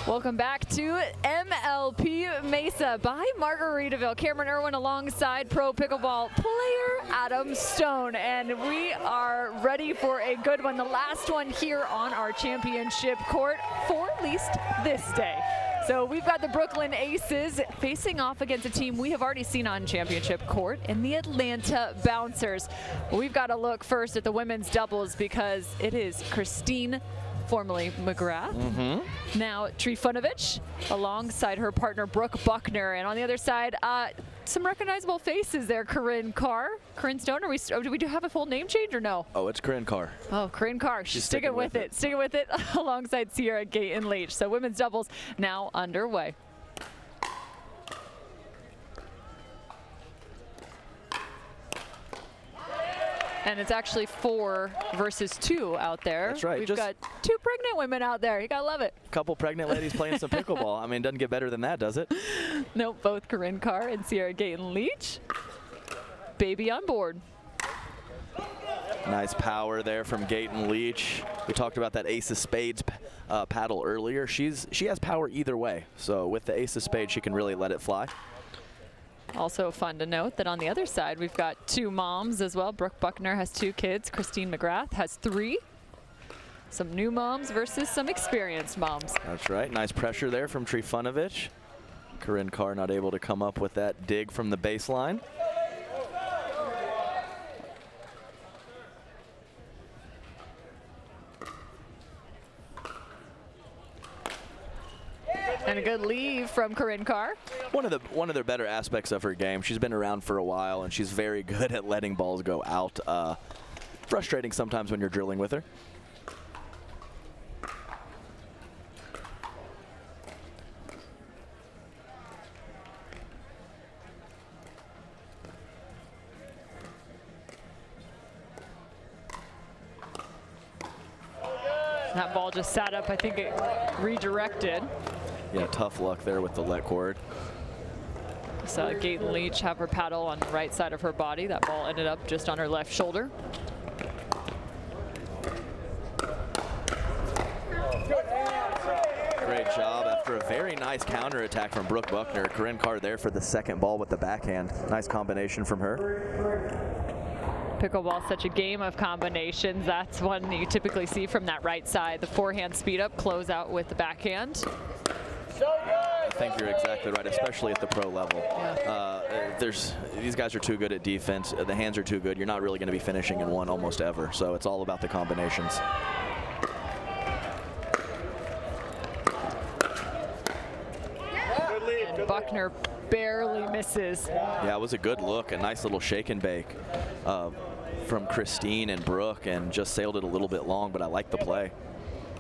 Welcome back to MLP Mesa by Margaritaville. Cameron Irwin alongside pro pickleball player Adam Stone. And we are ready for a good one. The last one here on our championship court for at least this day. So we've got the Brooklyn Aces facing off against a team we have already seen on championship court in the Atlanta Bouncers. We've got to look first at the women's doubles because it is Christine, formerly McGrath, now Trifunovic, alongside her partner Brooke Buckner. And on the other side, some recognizable faces there. Corinne Carr, Corinne Stone. Do we have a full name change or no? Oh, it's Corinne Carr. Oh, Corinne Carr. She's sticking with it. Sticking with it alongside Cierra, Gaytan-Leach. So women's doubles now underway. And it's actually 4 versus 2 out there. That's right. We've got 2 pregnant women out there. You gotta love it. Couple pregnant ladies playing some pickleball. I mean, doesn't get better than that, does it? Nope, both Corinne Carr and Cierra Gaytan-Leach. Baby on board. Nice power there from Gaytan-Leach. We talked about that ace of spades paddle earlier. She has power either way. So with the ace of spades, she can really let it fly. Also fun to note that on the other side, we've got 2 moms as well. Brooke Buckner has 2 kids. Christine McGrath has 3. Some new moms versus some experienced moms. That's right. Nice pressure there from Trifunovic. Corinne Carr not able to come up with that dig from the baseline. And a good leave from Corinne Carr. One of the better aspects of her game. She's been around for a while, and she's very good at letting balls go out. Frustrating sometimes when you're drilling with her. That ball just sat up. I think it redirected. Yeah, tough luck there with the let cord. So Gaytan-Leach have her paddle on the right side of her body. That ball ended up just on her left shoulder. Great job after a very nice counterattack from Brooke Buckner. Corinne Carr there for the second ball with the backhand. Nice combination from her. Pickleball, such a game of combinations. That's one you typically see from that right side. The forehand speed up, close out with the backhand. I think you're exactly right, especially at the pro level. Yeah. These guys are too good at defense. The hands are too good. You're not really going to be finishing in one almost ever. So it's all about the combinations. And Buckner barely misses. Yeah, it was a good look. A nice little shake and bake from Christine and Brooke, and just sailed it a little bit long, but I like the play.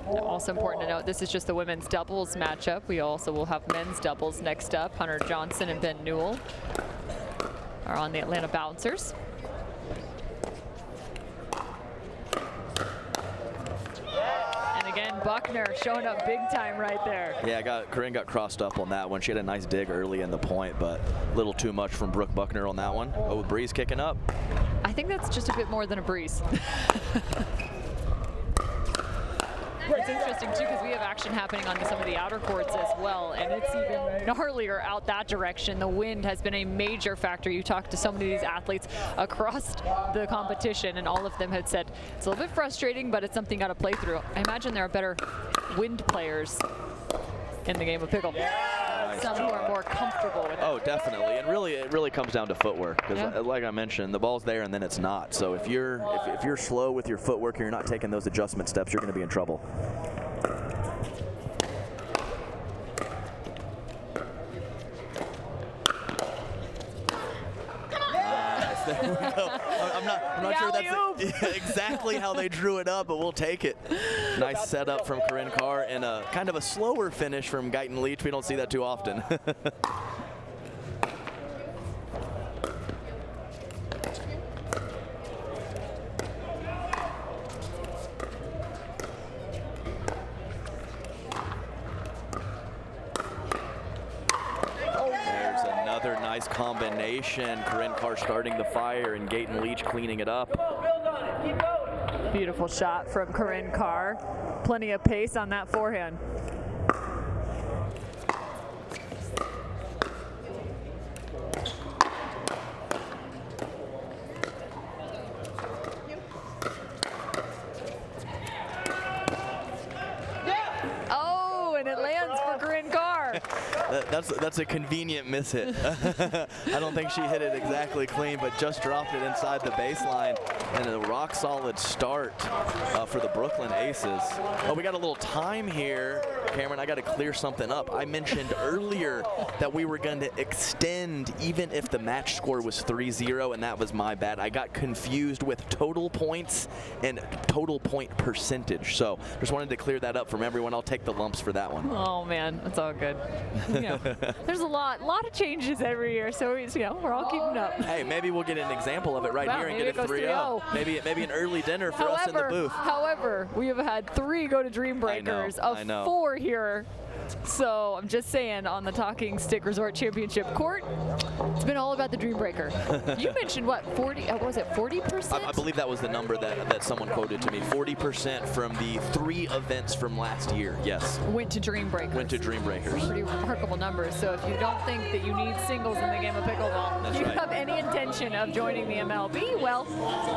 Also important to note, this is just the women's doubles matchup. We also will have men's doubles next up. Hunter Johnson and Ben Newell are on the Atlanta Bouncers. And again, Buckner showing up big time right there. Yeah, Corinne got crossed up on that one. She had a nice dig early in the point, but a little too much from Brooke Buckner on that one. Oh, breeze kicking up. I think that's just a bit more than a breeze. It's interesting too because we have action happening on some of the outer courts as well, and it's even gnarlier out that direction. The wind has been a major factor. You talk to so many of these athletes across the competition, and all of them had said it's a little bit frustrating, but it's something you got to play through. I imagine there are better wind players in the game of pickle. Some who are more comfortable with it. Oh, definitely. And really, it really comes down to footwork. Because, like I mentioned, the ball's there and then it's not. So if you're slow with your footwork and you're not taking those adjustment steps, you're going to be in trouble. There we go. I'm not sure that's exactly how they drew it up, but we'll take it. Nice setup from Corinne Carr and a kind of a slower finish from Gaytan-Leach. We don't see that too often. Nice combination. Corinne Carr starting the fire and Gaytan-Leach cleaning it up. Beautiful shot from Corinne Carr. Plenty of pace on that forehand. That's a convenient miss hit. I don't think she hit it exactly clean, but just dropped it inside the baseline. And a rock solid start for the Brooklyn Aces. Oh, we got a little time here. Cameron, I got to clear something up. I mentioned earlier that we were going to extend even if the match score was 3-0, and that was my bad. I got confused with total points and total point percentage. So just wanted to clear that up from everyone. I'll take the lumps for that one. Oh man, that's all good. You know, there's a lot of changes every year, so we're all keeping up. Hey, maybe we'll get an example of it right here and get it 3-0. Maybe an early dinner for us in the booth. However, we have had 3 go to Dreambreakers of 4 here. So I'm just saying, on the Talking Stick Resort Championship court, it's been all about the Dreambreaker. You mentioned what, 40? What was it, 40%? I believe that was the number that someone quoted to me. 40% from the 3 events from last year. Yes. Went to Dreambreakers. Pretty remarkable numbers. So if you don't think that you need singles in the game of pickleball, if you have any intention of joining the MLB, well,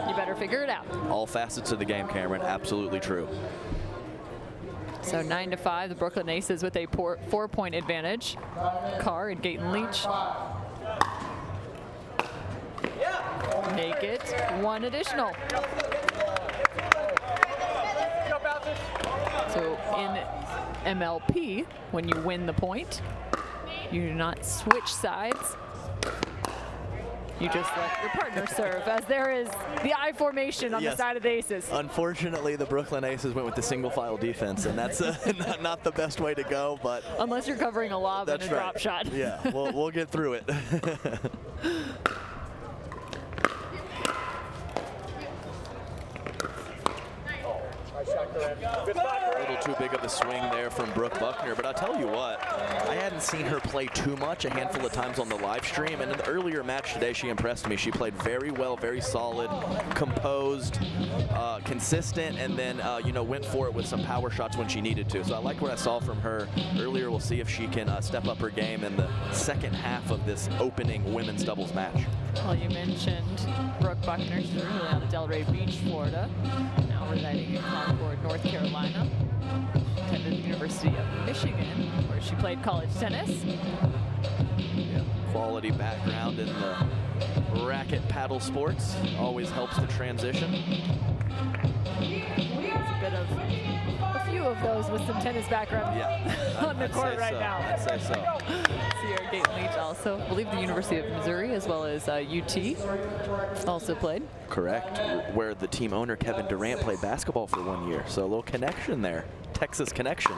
you better figure it out. All facets of the game, Cameron. Absolutely true. So 9-5, the Brooklyn Aces with a 4-point advantage. Carr and Gaytan-Leach. Make it 1 additional. So in MLP, when you win the point, you do not switch sides. You just let your partner serve, as there is the I formation on the side of the Aces. Unfortunately, the Brooklyn Aces went with the single file defense, and that's not the best way to go. But unless you're covering a lob and a drop shot. Yeah, we'll get through it. A little too big of a swing there from Brooke Buckner, but I'll tell you what, I hadn't seen her play too much a handful of times on the live stream, and in the earlier match today, she impressed me. She played very well, very solid, composed, consistent, and then went for it with some power shots when she needed to. So I like what I saw from her earlier. We'll see if she can step up her game in the second half of this opening women's doubles match. Well, you mentioned Brooke Buckner. She's originally out of Delray Beach, Florida, now residing in Concord, North Carolina. Attended the University of Michigan, where she played college tennis. Yeah, quality background in the racket paddle sports always helps the transition. A few of those with some tennis background on the court right now. I'd say so. Cierra Gaytan-Leach also, I believe the University of Missouri as well as UT also played. Correct, where the team owner Kevin Durant played basketball for 1 year. So a little connection there, Texas connection.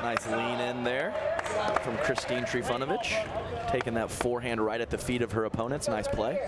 Nice lean in there from Christine Trifunovic, taking that forehand right at the feet of her opponents. Nice play.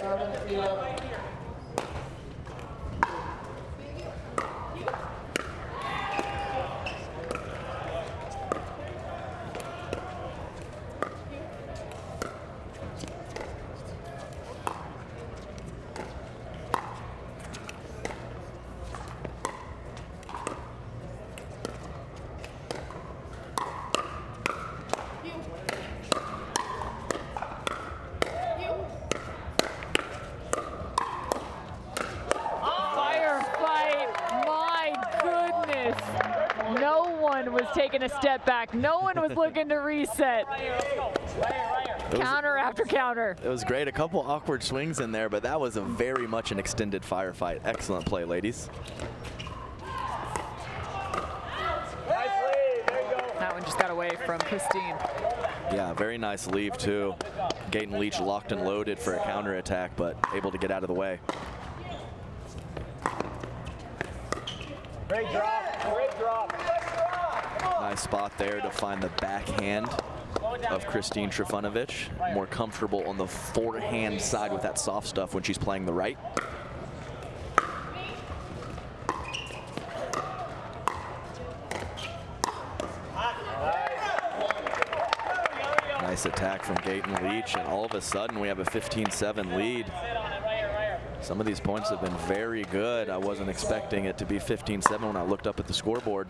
Taking a step back. No one was looking to reset. Counter after counter. It was great. A couple awkward swings in there, but that was very much an extended firefight. Excellent play, ladies. That one just got away from Christine. Yeah, very nice leave, too. Gaytan-Leach locked and loaded for a counterattack, but able to get out of the way. Great drop. Great drop. Nice spot there to find the backhand of Christine Trifunovic. More comfortable on the forehand side with that soft stuff when she's playing the right. Nice attack from Gaytan-Leach, and all of a sudden we have a 15-7 lead. Some of these points have been very good. I wasn't expecting it to be 15-7 when I looked up at the scoreboard.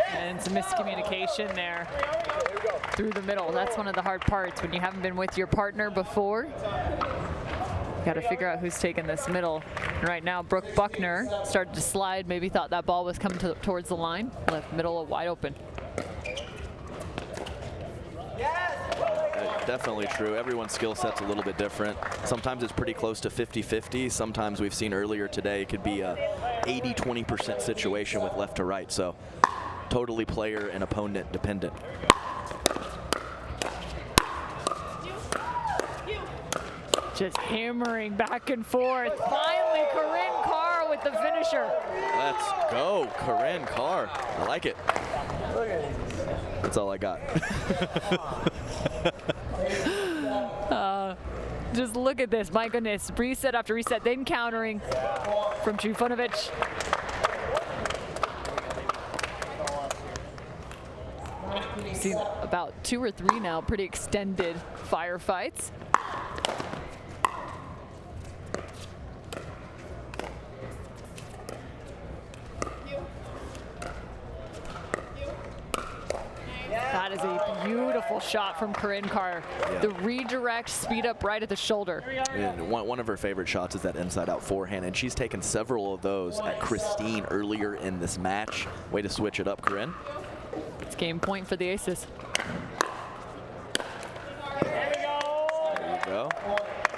And some miscommunication there through the middle. That's one of the hard parts when you haven't been with your partner before. Got to figure out who's taking this middle. And right now, Brooke Buckner started to slide. Maybe thought that ball was coming towards the line. Left middle wide open. Definitely true. Everyone's skill set's a little bit different. Sometimes it's pretty close to 50-50. Sometimes we've seen earlier today it could be a 80-20% situation with left to right. So totally player and opponent dependent. Just hammering back and forth. Finally, Corinne Carr with the finisher. Let's go, Corinne Carr. I like it. That's all I got. Just look at this, my goodness. Reset after reset, then countering from Trifunovic. We've seen about 2 or 3 now, pretty extended firefights. That is a beautiful shot from Corinne Carr. Yeah. The redirect, speed up right at the shoulder. And one of her favorite shots is that inside-out forehand, and she's taken several of those at Christine earlier in this match. Way to switch it up, Corinne. It's game point for the Aces. There you go.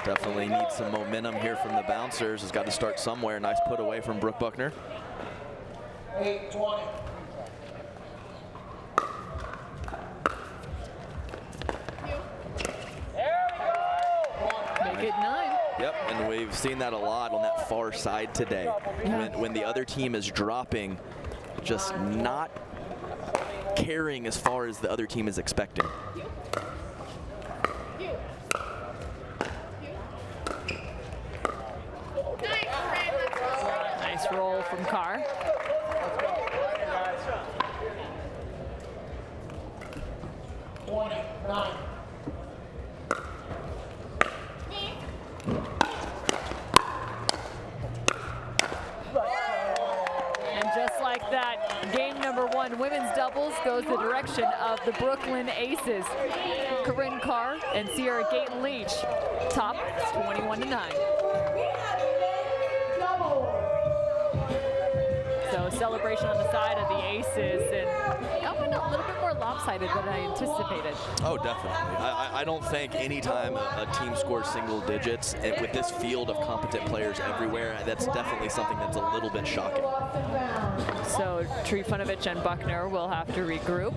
Definitely need some momentum here from the bouncers. Has got to start somewhere. Nice put away from Brooke Buckner. 8-20. Make it 9. Yep, and we've seen that a lot on that far side today. When the other team is dropping, just not carrying as far as the other team is expecting. Nice roll from Carr. And just like that, game number 1, women's doubles goes the direction of the Brooklyn Aces. Corinne Carr and Cierra Gaytan-Leach top 21-9. So celebration on the side of the Aces, and that went a little bit more lopsided than I anticipated. Oh, definitely. I don't think anytime a team scores single digits with this field of competent players everywhere, that's definitely something that's a little bit shocking. So Trifunovic and Buckner will have to regroup.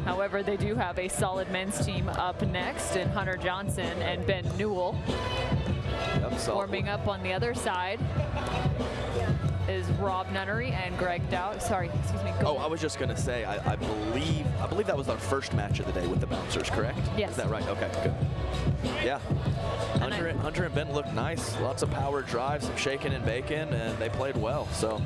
However, they do have a solid men's team up next in Hunter Johnson and Ben Newell. Warming up on the other side is Rob Nunnery and Greg Dow. Sorry, excuse me. Oh, I was just gonna say, I believe that was our first match of the day with the bouncers, correct? Yes. Is that right? Okay, good. Yeah. Hunter and Ben looked nice. Lots of power drive, some shaking and baking, and they played well. So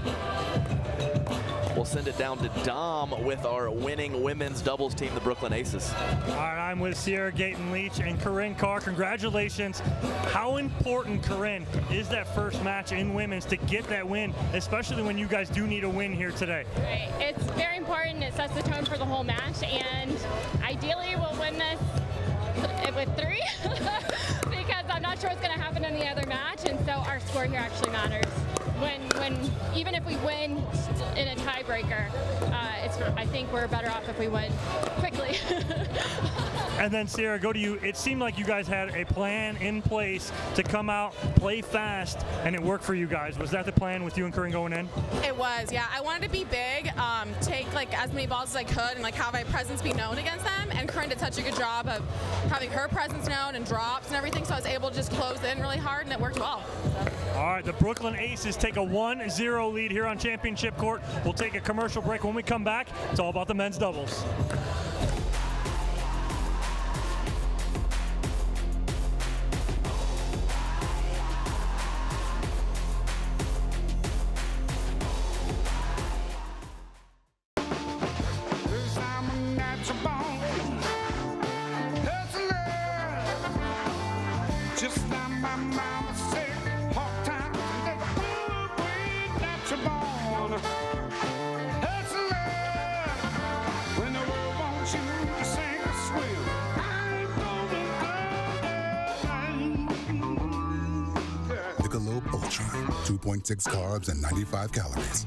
we'll send it down to Dom with our winning women's doubles team, the Brooklyn Aces. All right, I'm with Cierra Gaytan-Leach and Corinne Carr. Congratulations. How important, Corinne, is that first match in women's to get that win, especially when you guys do need a win here today? Right. It's very important. It sets the tone for the whole match, and ideally we'll win this with 3 because I'm not sure what's going to happen in the other match, and so our score here actually matters. Even if we win in a tiebreaker, I think we're better off if we win quickly. And then Cierra, go to you. It seemed like you guys had a plan in place to come out, play fast, and it worked for you guys. Was that the plan with you and Corinne going in? It was, yeah. I wanted to be big, take as many balls as I could, and have my presence be known against them. And Corinne did such a good job of having her presence known and drops and everything, so I was able to just close in really hard, and it worked well. So. All right, the Brooklyn Aces take a 1-0 lead here on Championship Court. We'll take a commercial break. When we come back, it's all about the men's doubles. Michelob Ultra. 2.6 carbs and 95 calories.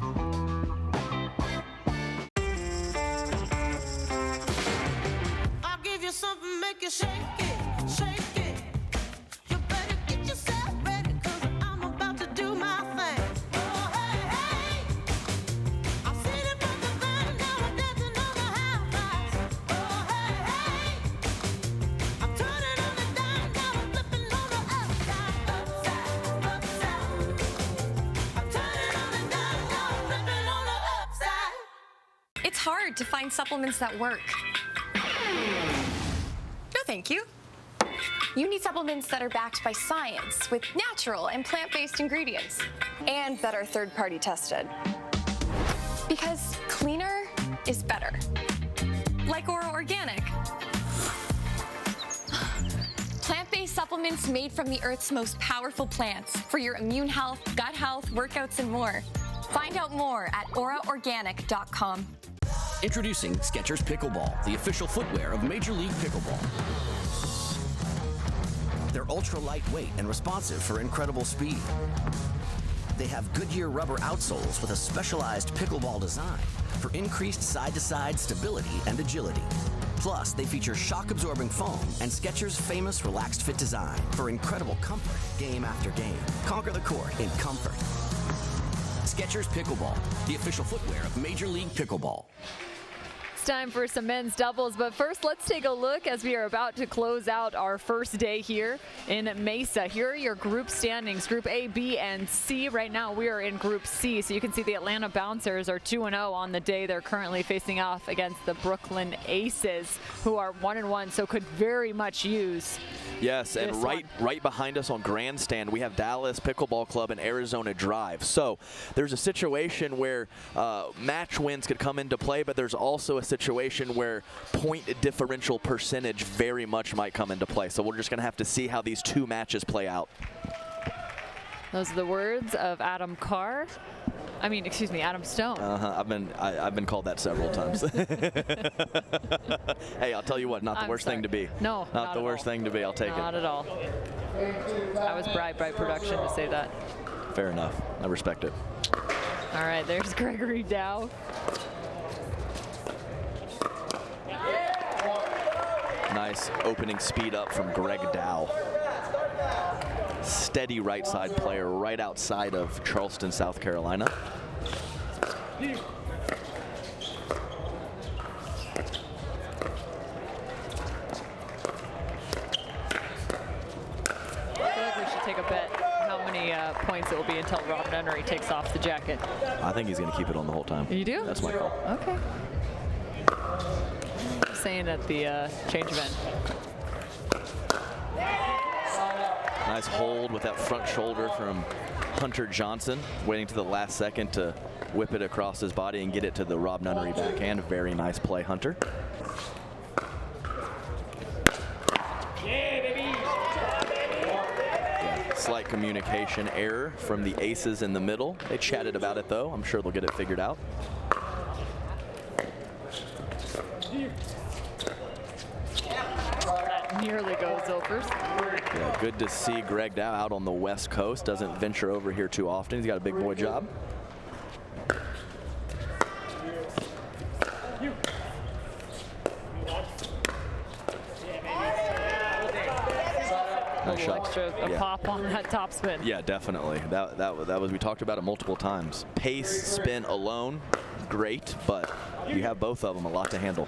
I'll give you something, make you shake it, shake it. You better get yourself ready, 'cause I'm about to do my thing. Oh, hey, hey. I've seen it from the van, now I'm dancing on the half price. Oh, hey, hey. I'm turning on the dime, now I'm flipping on the upside, upside, upside. I'm turning on the dime, now I'm flipping on the upside. It's hard to find supplements that work. No, thank you. You need supplements that are backed by science with natural and plant-based ingredients and that are third-party tested. Because cleaner is better. Like Ora Organic. Plant-based supplements made from the Earth's most powerful plants for your immune health, gut health, workouts, and more. Find out more at oraorganic.com. Introducing Skechers Pickleball, the official footwear of Major League Pickleball. They're ultra lightweight and responsive for incredible speed. They have Goodyear rubber outsoles with a specialized pickleball design for increased side-to-side stability and agility. Plus, they feature shock-absorbing foam and Skechers' famous relaxed fit design for incredible comfort game after game. Conquer the court in comfort. Skechers Pickleball, the official footwear of Major League Pickleball. It's time for some men's doubles, but first let's take a look as we are about to close out our first day here in Mesa. Here are your group standings, Group A, B, and C. Right now we are in Group C, so you can see the Atlanta Bouncers are 2-0 on the day. They're currently facing off against the Brooklyn Aces, who are 1-1, so could very much use Yes, and right behind us on Grandstand, we have Dallas Pickleball Club and Arizona Drive. So there's a situation where match wins could come into play, but there's also a situation where point differential percentage very much might come into play. So we're just going to have to see how these two matches play out. Those are the words of Adam Carr. I mean, excuse me, Adam Stone. I've been called that several times. Hey, I'll tell you what, not the worst thing to be. No, not the worst thing to be. I'll take it. Not at all. I was bribed by production to say that. Fair enough. I respect it. All right, there's Gregory Dow. Nice opening speed up from Greg Dow. Steady right side player right outside of Charleston, South Carolina. I feel like we should take a bet how many points it will be until Rob Nunnery takes off the jacket. I think he's going to keep it on the whole time. You do? That's my call. Okay. Saying at the change event. Nice hold with that front shoulder from Hunter Johnson, waiting to the last second to whip it across his body and get it to the Rob Nunnery backhand. Very nice play, Hunter. Yeah, slight communication error from the aces in the middle. They chatted about it, though. I'm sure they'll get it figured out. That nearly goes over. Yeah, good to see Greg Dow out on the West Coast. Doesn't venture over here too often. He's got a big boy job. Nice shot. Extra pop on that top spin. Yeah, definitely. That was, we talked about it multiple times. Pace, spin alone, great, but you have both of them, a lot to handle.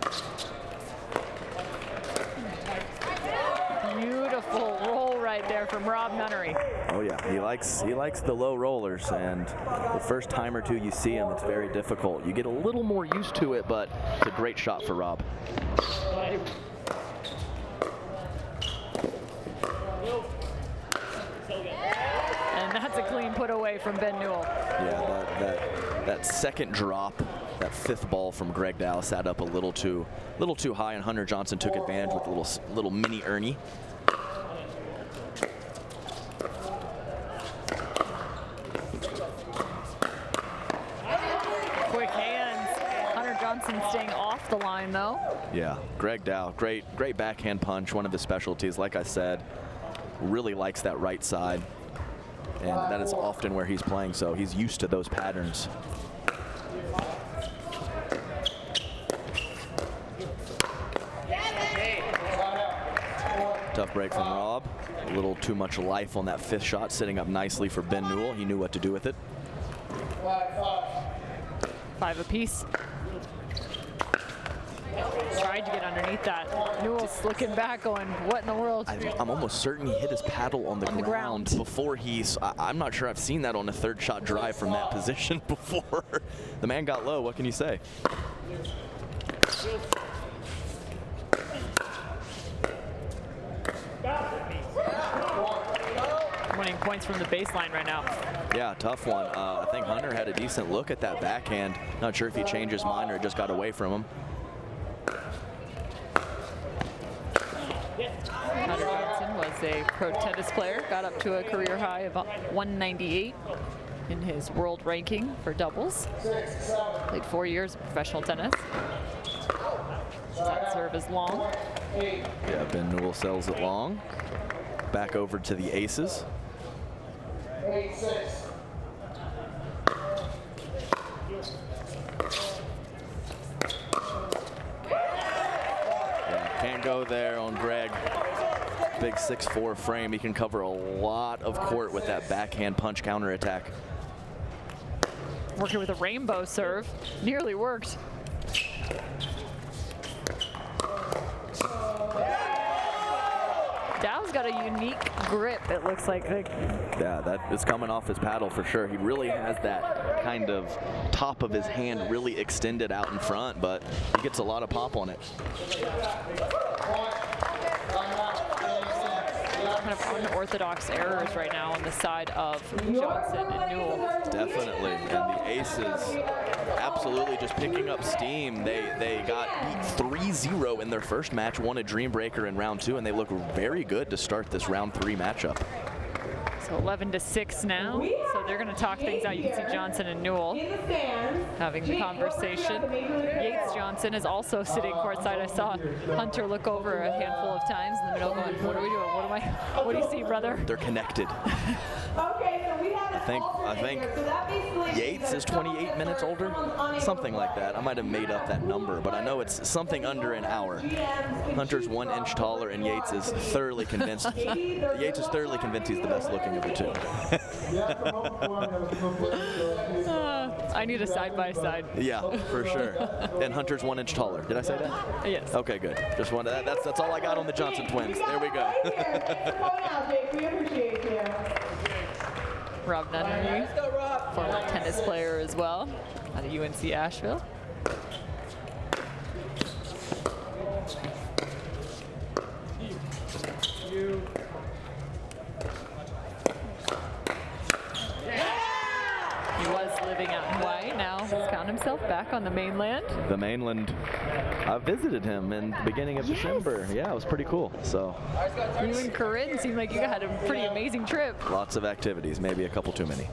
Beautiful roll right there from Rob Nunnery. Oh yeah, he likes the low rollers, and the first time or two you see him, it's very difficult. You get a little more used to it, but it's a great shot for Rob. And that's a clean put away from Ben Newell. Yeah, that second drop, that fifth ball from Greg Dow sat up a little too high, and Hunter Johnson took advantage with a little mini Ernie. Quick hands. Hunter Johnson staying off the line though. Yeah, Greg Dow, great backhand punch, one of his specialties. Like I said, really likes that right side. and that is often where he's playing, so he's used to those patterns. Tough break from Rob. A little too much life on that 5th shot, sitting up nicely for Ben Newell. He knew what to do with it. 5 apiece. Tried to get underneath that. Newell's looking back going, what in the world? I'm almost certain he hit his paddle on the ground before I'm not sure I've seen that on a 3rd shot drive from that position before. The man got low, what can you say? Winning points from the baseline right now. Yeah, tough one. I think Hunter had a decent look at that backhand. Not sure if he changed his mind or it just got away from him. Hunter Johnson was a pro tennis player, got up to a career high of 198 in his world ranking for doubles. Played 4 years of professional tennis. That serve is long. Yeah, Ben Newell sells it long. Back over to the aces. 8-6. Yeah, can't go there on Greg. Big 6'4" frame. He can cover a lot of court with that backhand punch counter attack. Working with a rainbow serve. Nearly worked. Dow's got a unique grip, it looks like. Yeah, that is coming off his paddle for sure. He really has that kind of top of his hand really extended out in front, but he gets a lot of pop on it. Kind of unorthodox errors right now on the side of Johnson and Newell. Definitely, and the aces absolutely just picking up steam. They got beat 3-0 in their first match, won a Dreambreaker in round 2, and they look very good to start this round 3 matchup. So 11-6 now, so they're going to talk things out. You can see Johnson and Newell having the conversation. Yates Johnson is also sitting courtside. I saw Hunter look over a handful of times in the middle going, what are we doing? What do you see, brother? They're connected. I think Yates is 28 minutes older, something like that. I might have made up that number, but I know it's something under an hour. Hunter's 1 inch taller, and Yates is thoroughly convinced. Yates is thoroughly convinced he's the best looking of the two. I need a side-by-side. Yeah, for sure. And Hunter's 1 inch taller. Did I say that? Yes. Okay, good. Just wanted that. That's all I got on the Johnson twins. There we go. Rob Nunnery, former tennis player as well, out of UNC Asheville. He was living out in Hawaii, now has found himself back on the mainland. The mainland, I visited him in the beginning of December. Yeah, it was pretty cool. So you and Corinne seem like you had a pretty amazing trip. Lots of activities, maybe a couple too many.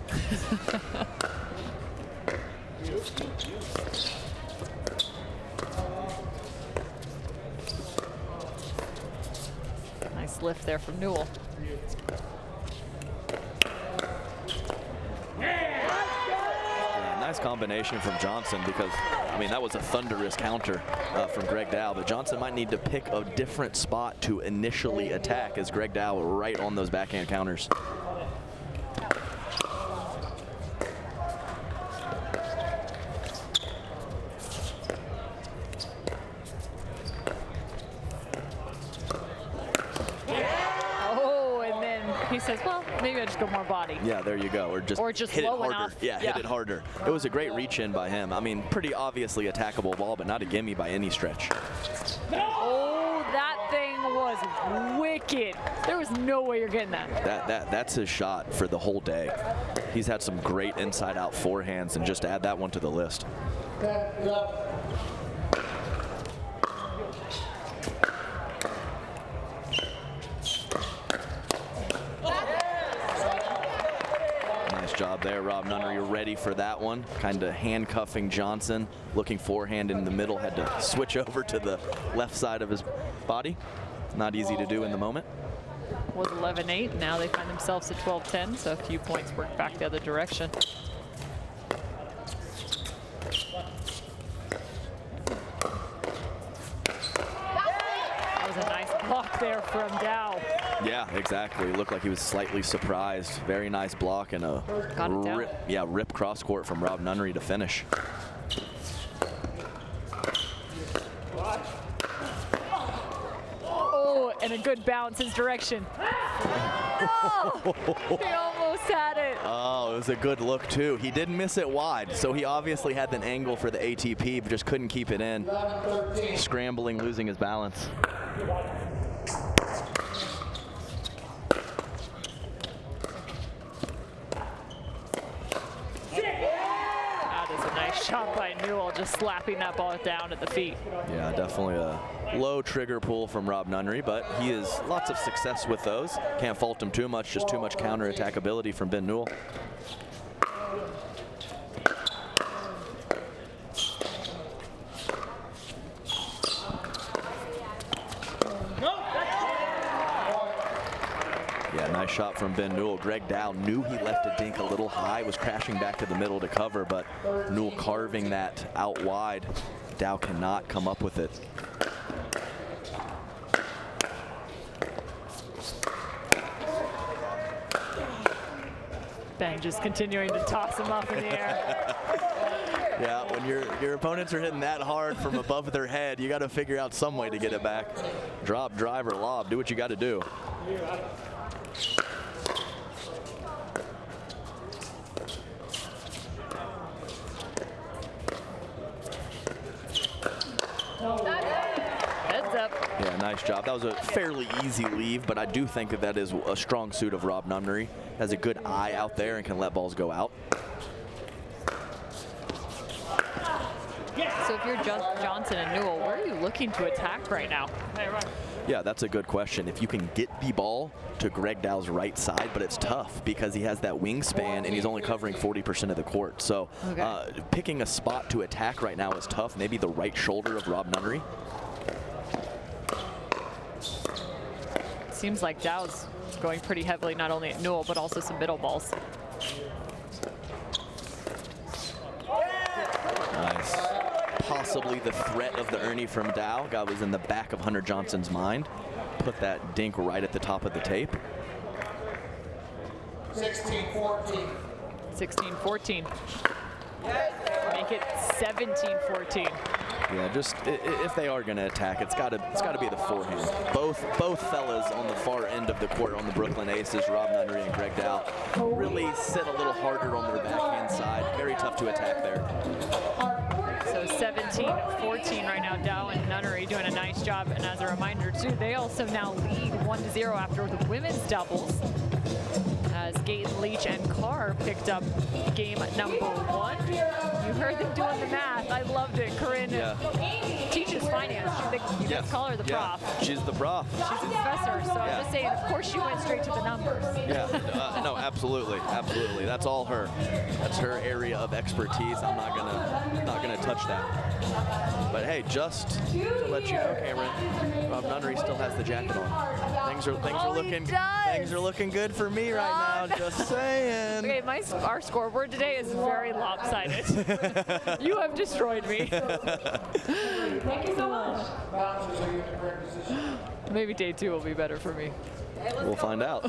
Nice lift there from Newell. Nice combination from Johnson because, I mean, that was a thunderous counter from Greg Dow, but Johnson might need to pick a different spot to initially attack as Greg Dow right on those backhand counters. He says, well, maybe I just go more body. Yeah, there you go. Or just hit it harder. Enough. Yeah, hit it harder. It was a great reach in by him. I mean, pretty obviously attackable ball, but not a gimme by any stretch. Oh, that thing was wicked. There was no way you're getting that. That's his shot for the whole day. He's had some great inside-out forehands, and just add that one to the list. Job there, Rob Nunnery ready for that one. Kind of handcuffing Johnson, looking forehand in the middle, had to switch over to the left side of his body. Not easy to do in the moment. was 11-8. Now they find themselves at 12-10, so a few points work back the other direction. That was a nice block there from Dow. Yeah, exactly. Looked like he was slightly surprised. Very nice block and a rip cross court from Rob Nunnery to finish. Oh, and a good bounce his direction. Oh, he almost had it. Oh, it was a good look too. He didn't miss it wide, so he obviously had an angle for the ATP, but just couldn't keep it in. Scrambling, losing his balance. That is a nice shot by Newell, just slapping that ball down at the feet. Yeah, definitely a low trigger pull from Rob Nunnery, but he has lots of success with those. Can't fault him too much, just too much counter-attack ability from Ben Newell. Yeah, nice shot from Ben Newell. Greg Dow knew he left a dink a little high, was crashing back to the middle to cover, but Newell carving that out wide. Dow cannot come up with it. Bang, just continuing to toss him up in the air. Yeah, when your opponents are hitting that hard from above their head, you got to figure out some way to get it back. Drop, drive, or lob. Do what you got to do. Heads up. Yeah, nice job. That was a fairly easy leave, but I do think that is a strong suit of Rob Nunnery. Has a good eye out there and can let balls go out. So if you're Johnson and Newell, where are you looking to attack right now? Yeah, that's a good question. If you can get the ball to Greg Dow's right side, but it's tough because he has that wingspan and he's only covering 40% of the court. So picking a spot to attack right now is tough. Maybe the right shoulder of Rob Nunnery. Seems like Dow's going pretty heavily, not only at Newell, but also some middle balls. Nice. Possibly the threat of the Ernie from Dow. God was in the back of Hunter Johnson's mind. Put that dink right at the top of the tape. 16-14. 16-14. Make it 17-14. Yeah, just if they are going to attack, it's got to be the forehand. Both fellas on the far end of the court on the Brooklyn Aces, Rob Nunnery and Greg Dow, really sit a little harder on their backhand side. Very tough to attack there. So 17-14 right now. Dow and Nunnery doing a nice job. And as a reminder, too, they also now lead 1-0 after the women's doubles. As Gaytan-Leach and Carr picked up game number 1. You heard them doing the math. I loved it. Corinne teaches finance. You guys call her the prof. She's the prof. She's a professor. So I'm just saying, of course, she went straight to the numbers. Yeah, no, absolutely. That's all her. That's her area of expertise. I'm not gonna touch that. But hey, just to let you know, Cameron, Rob Nunnery still has the jacket on. Things are looking good for me right now. Just saying. Okay, our scoreboard today is very lopsided. You have destroyed me. Thank you so much. Maybe day 2 will be better for me. We'll find out.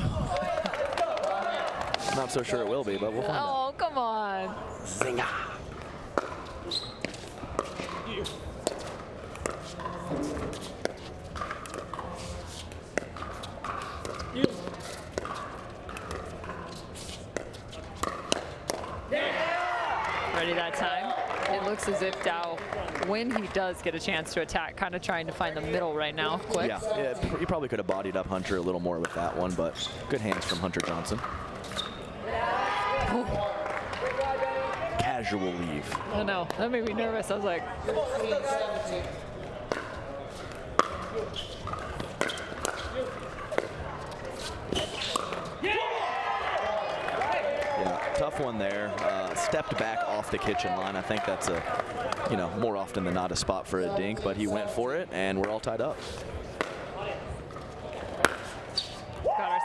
Not so sure it will be, but we'll find out. Oh, come on. Zinga. Ready that time? It looks as if Dow, when he does get a chance to attack, kind of trying to find the middle right now, quick. Yeah, he probably could have bodied up Hunter a little more with that one, but good hands from Hunter Johnson. Casual leave. I know, that made me nervous. I was like, tough one there. Stepped back off the kitchen line. I think that's more often than not a spot for a dink, but he went for it, and we're all tied up. Got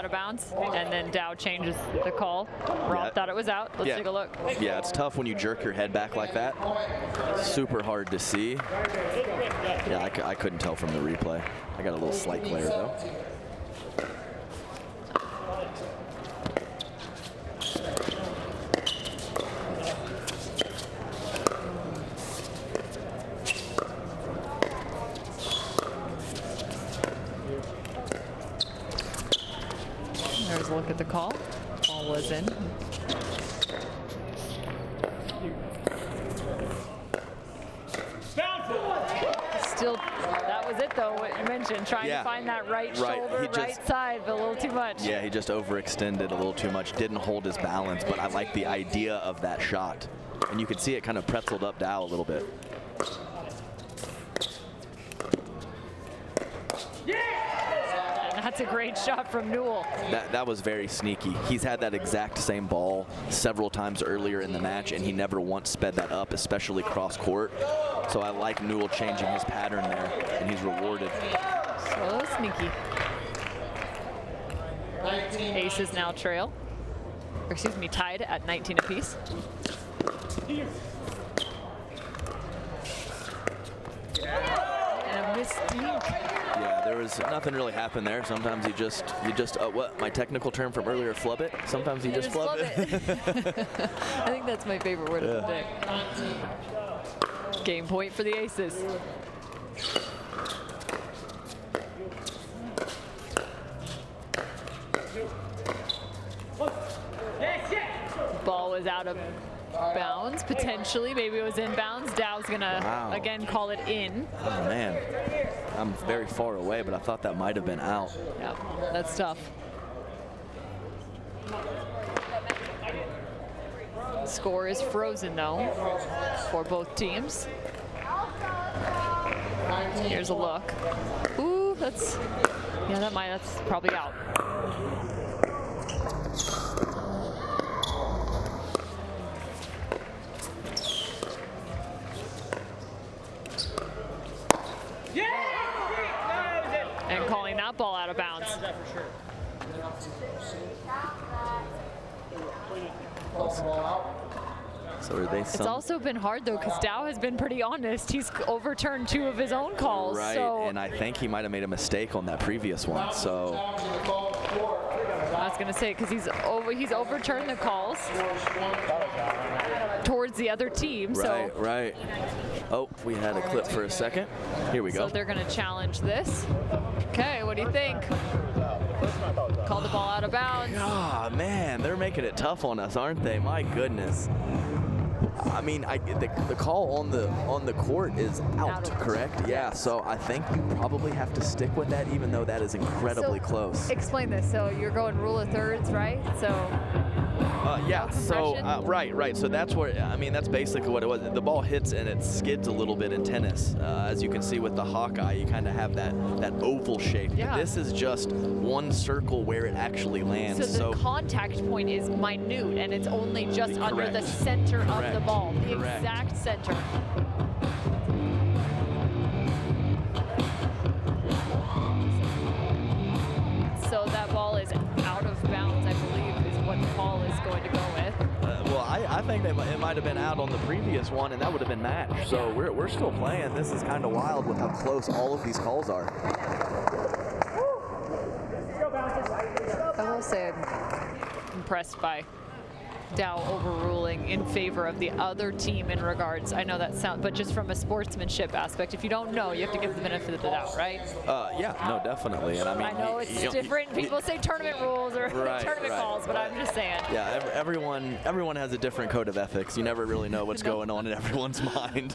out of bounds, and then Dow changes the call. Rob thought it was out. Let's take a look. Yeah, it's tough when you jerk your head back like that. Super hard to see. Yeah, I couldn't tell from the replay. I got a little slight glare though. There's a look at the call. Ball was in. Still, that was it though, what you mentioned, trying to find that right shoulder, right side, but a little too much. Yeah, he just overextended a little too much, didn't hold his balance, but I like the idea of that shot. And you could see it kind of pretzeled up Dow a little bit. That's a great shot from Newell. That was very sneaky. He's had that exact same ball several times earlier in the match, and he never once sped that up, especially cross court. So I like Newell changing his pattern there, and he's rewarded. So sneaky. Aces now trail. Or excuse me, tied at 19 apiece. And a mistake. Yeah, there was nothing really happened there. Sometimes you just what my technical term from earlier, flub it. Sometimes you just flub it. I think that's my favorite word of the day. Game point for the Aces. Ball was out of bounds, potentially. Maybe it was in bounds. Dow's gonna again call it in. Oh man, I'm very far away, but I thought that might have been out. Yeah, that's tough. Score is frozen though for both teams. Here's a look. Ooh, that's probably out. And calling that ball out of bounds. So are they? It's also been hard though, because Dow has been pretty honest. He's overturned 2 of his own calls. Right, so and I think he might have made a mistake on that previous one. So I was gonna say, because he's overturned the calls towards the other team. Right, right. Oh, we had a clip for a second. Here we go. So they're gonna challenge this. Okay, what do you think? Call the ball out of bounds. Ah, man, they're making it tough on us, aren't they? My goodness. I mean, the call on the court is out, correct? Yeah, so I think you probably have to stick with that, even though that is incredibly close. Explain this. So you're going rule of thirds, right? So. Yeah, so right. So that's where, I mean, that's basically what it was. The ball hits and it skids a little bit in tennis. As you can see with the Hawkeye, you kind of have that oval shape. Yeah. This is just one circle where it actually lands. So the contact point is minute, and it's only just under the center of the ball, the exact center. So that ball is out of bounds, I believe, is what the call is going to go with. Well, I think it might have been out on the previous one, and that would have been matched. So we're still playing. This is kind of wild with how close all of these calls are. I will say I'm impressed by Dow overruling in favor of the other team in regards. I know that sounds, but just from a sportsmanship aspect, if you don't know, you have to give the benefit of the doubt, right? Yeah, no, definitely. And I mean, I know it's different. People say tournament rules or tournament calls, but I'm just saying. Yeah, everyone has a different code of ethics. You never really know what's going on in everyone's mind.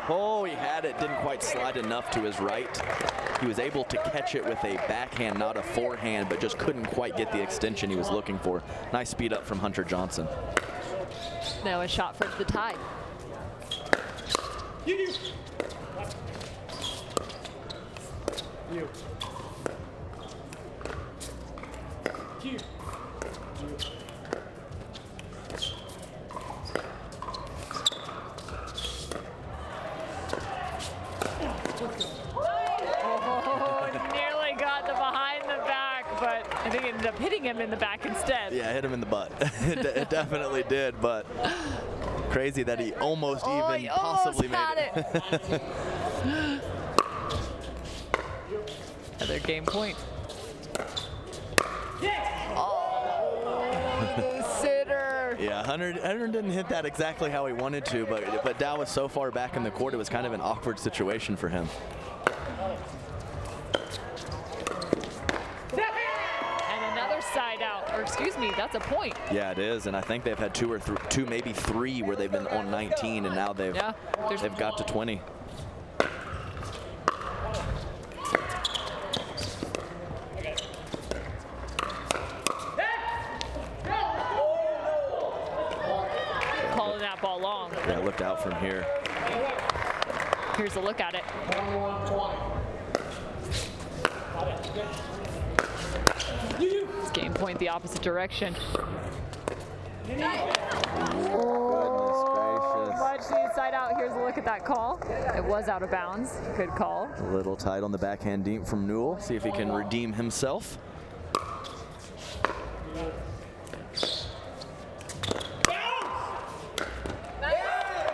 Oh, he had it, didn't quite slide enough to his right. He was able to catch it with a backhand, not a forehand, but just couldn't quite get the extension he was looking for. Nice speed up from Hunter Johnson. Now a shot for the tie. You. Q. Oh, nearly got the behind the back, but I think it ended up hitting him in the back instead. Yeah, hit him in the butt. It definitely did, but crazy that he almost he possibly almost made it. Another game point. Sitter. Yeah, Hunter didn't hit that exactly how he wanted to, but Dow was so far back in the court, it was kind of an awkward situation for him. And another side out, or excuse me, that's a point. Yeah, it is, and I think they've had two, maybe three, where they've been on 19, and now they've got to 20. Calling that ball long. Yeah, looked out from here. Here's a look at it. It's game point the opposite direction. Much needed side out. Here's a look at that call. It was out of bounds. Good call. A little tight on the backhand deep from Newell. See if he can redeem himself.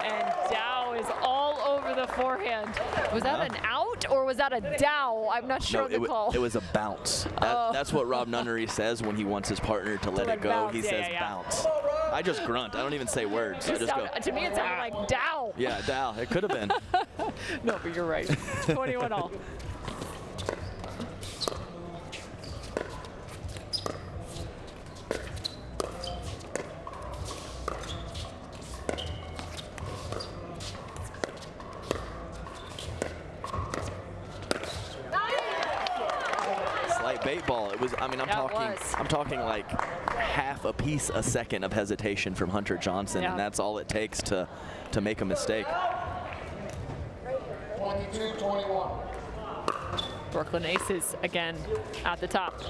And Dow is all over the forehand. Was that an out or was that a Dow? I'm not sure No, of the call. it was a bounce. That's what Rob Nunnery says when he wants his partner to let it go. bounce. He Yeah, says yeah. bounce. I just grunt. I don't even say words. I just go. To me, it sounded like Dow. Yeah, Dow. It could have been. No, but you're right. 21 all. Slight bait ball. It was. I mean, I'm talking like half a piece a second of hesitation from Hunter Johnson, and that's all it takes to make a mistake. 22-21. Brooklyn Aces again at the top.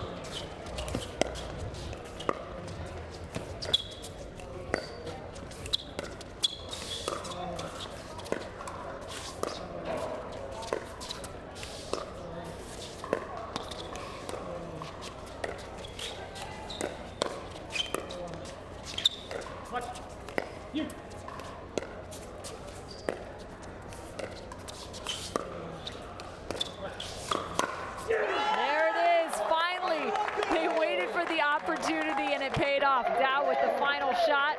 There it is, finally. They waited for the opportunity and it paid off. Dow with the final shot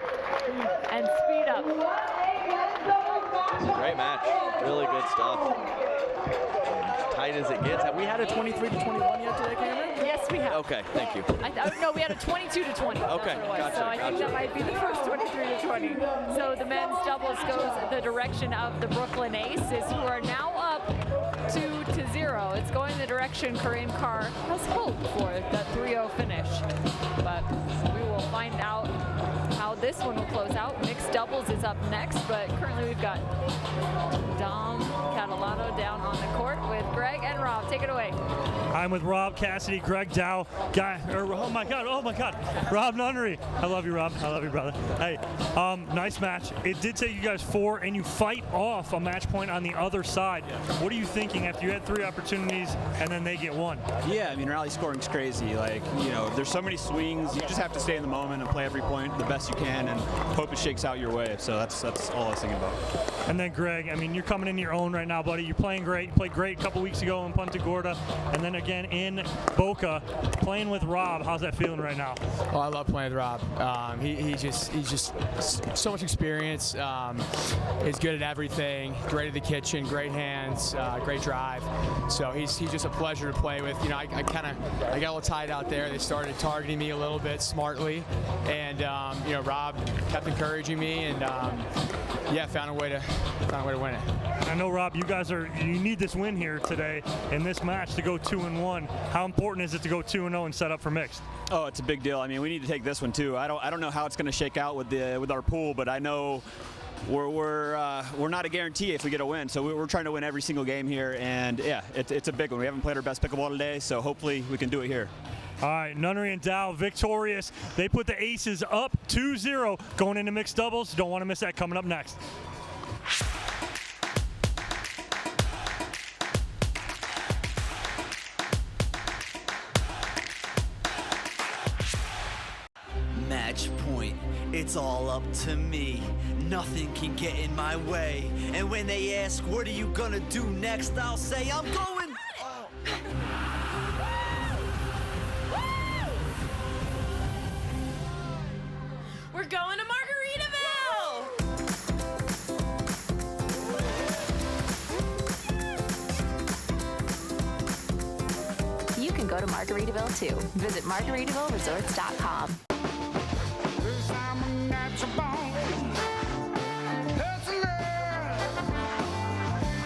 and speed up. Great match. Really good stuff. Tight as it gets. Have we had a 23-21 yet today, Cameron? Yes, we have. Okay, thank you. No, we had a 22-20. Okay, gotcha, So I think that might be the first 23-20. So the men's doubles goes the direction of the Brooklyn Aces, who are now up 2-0. It's going the direction Corinne Carr has hoped for, that 3-0 finish. But we will find out how this one will close out. Mixed doubles is up next, but currently we've got Dom Catalano down on the court with Greg and Rob. Take it away. I'm with Rob Cassidy, Greg Dow, oh my God, Rob Nunnery. I love you, Rob. I love you, brother. Hey, nice match. It did take you guys 4, and you fight off a match point on the other side. What are you thinking after you had 3 opportunities and then they get 1? Yeah, I mean, rally scoring's crazy. Like, you know, there's so many swings. You just have to stay in the moment and play every point the best you can and hope it shakes out your way. So that's all I was thinking about. And then Greg, I mean, you're coming into your own right now, buddy. You're playing great. You played great a couple weeks ago in Punta Gorda, and then again in Boca, playing with Rob. How's that feeling right now? Oh, I love playing with Rob. He's just so much experience. He's good at everything. Great at the kitchen. Great hands. Great drive. So he's just a pleasure to play with. You know, I got a little tight out there. They started targeting me a little bit smartly, and you know, Rob kept encouraging me, and yeah, found a way to win it. I know, Rob, you need this win here today in this match to go 2-1. How important is it to go 2-0 and set up for mixed? Oh, it's a big deal. I mean, we need to take this one too. I don't know how it's going to shake out with our pool, but I know we're not a guarantee if we get a win. So we're trying to win every single game here, and yeah, it's a big one. We haven't played our best pickleball today, so hopefully we can do it here. All right, Nunnery and Dow victorious. They put the Aces up 2-0 going into mixed doubles. Don't want to miss that coming up next. Match point. It's all up to me. Nothing can get in my way. And when they ask, what are you gonna do next? I'll say, I'm going. We're going to Margaritaville! You can go to Margaritaville too. Visit MargaritavilleResorts.com.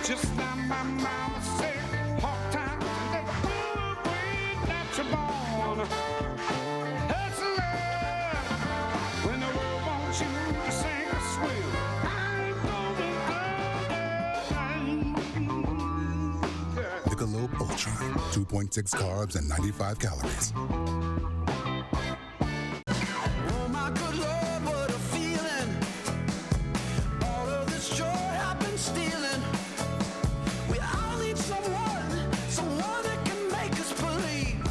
Just like my mama said, hard times and they good way that you're born. Hustler, when the world wants you to sing or swim, I ain't gonna Michelob Ultra, 2.6 carbs and 95 calories. Oh my good Lord, what a feeling. All of this joy I've been stealing. We all need someone that can make us believe.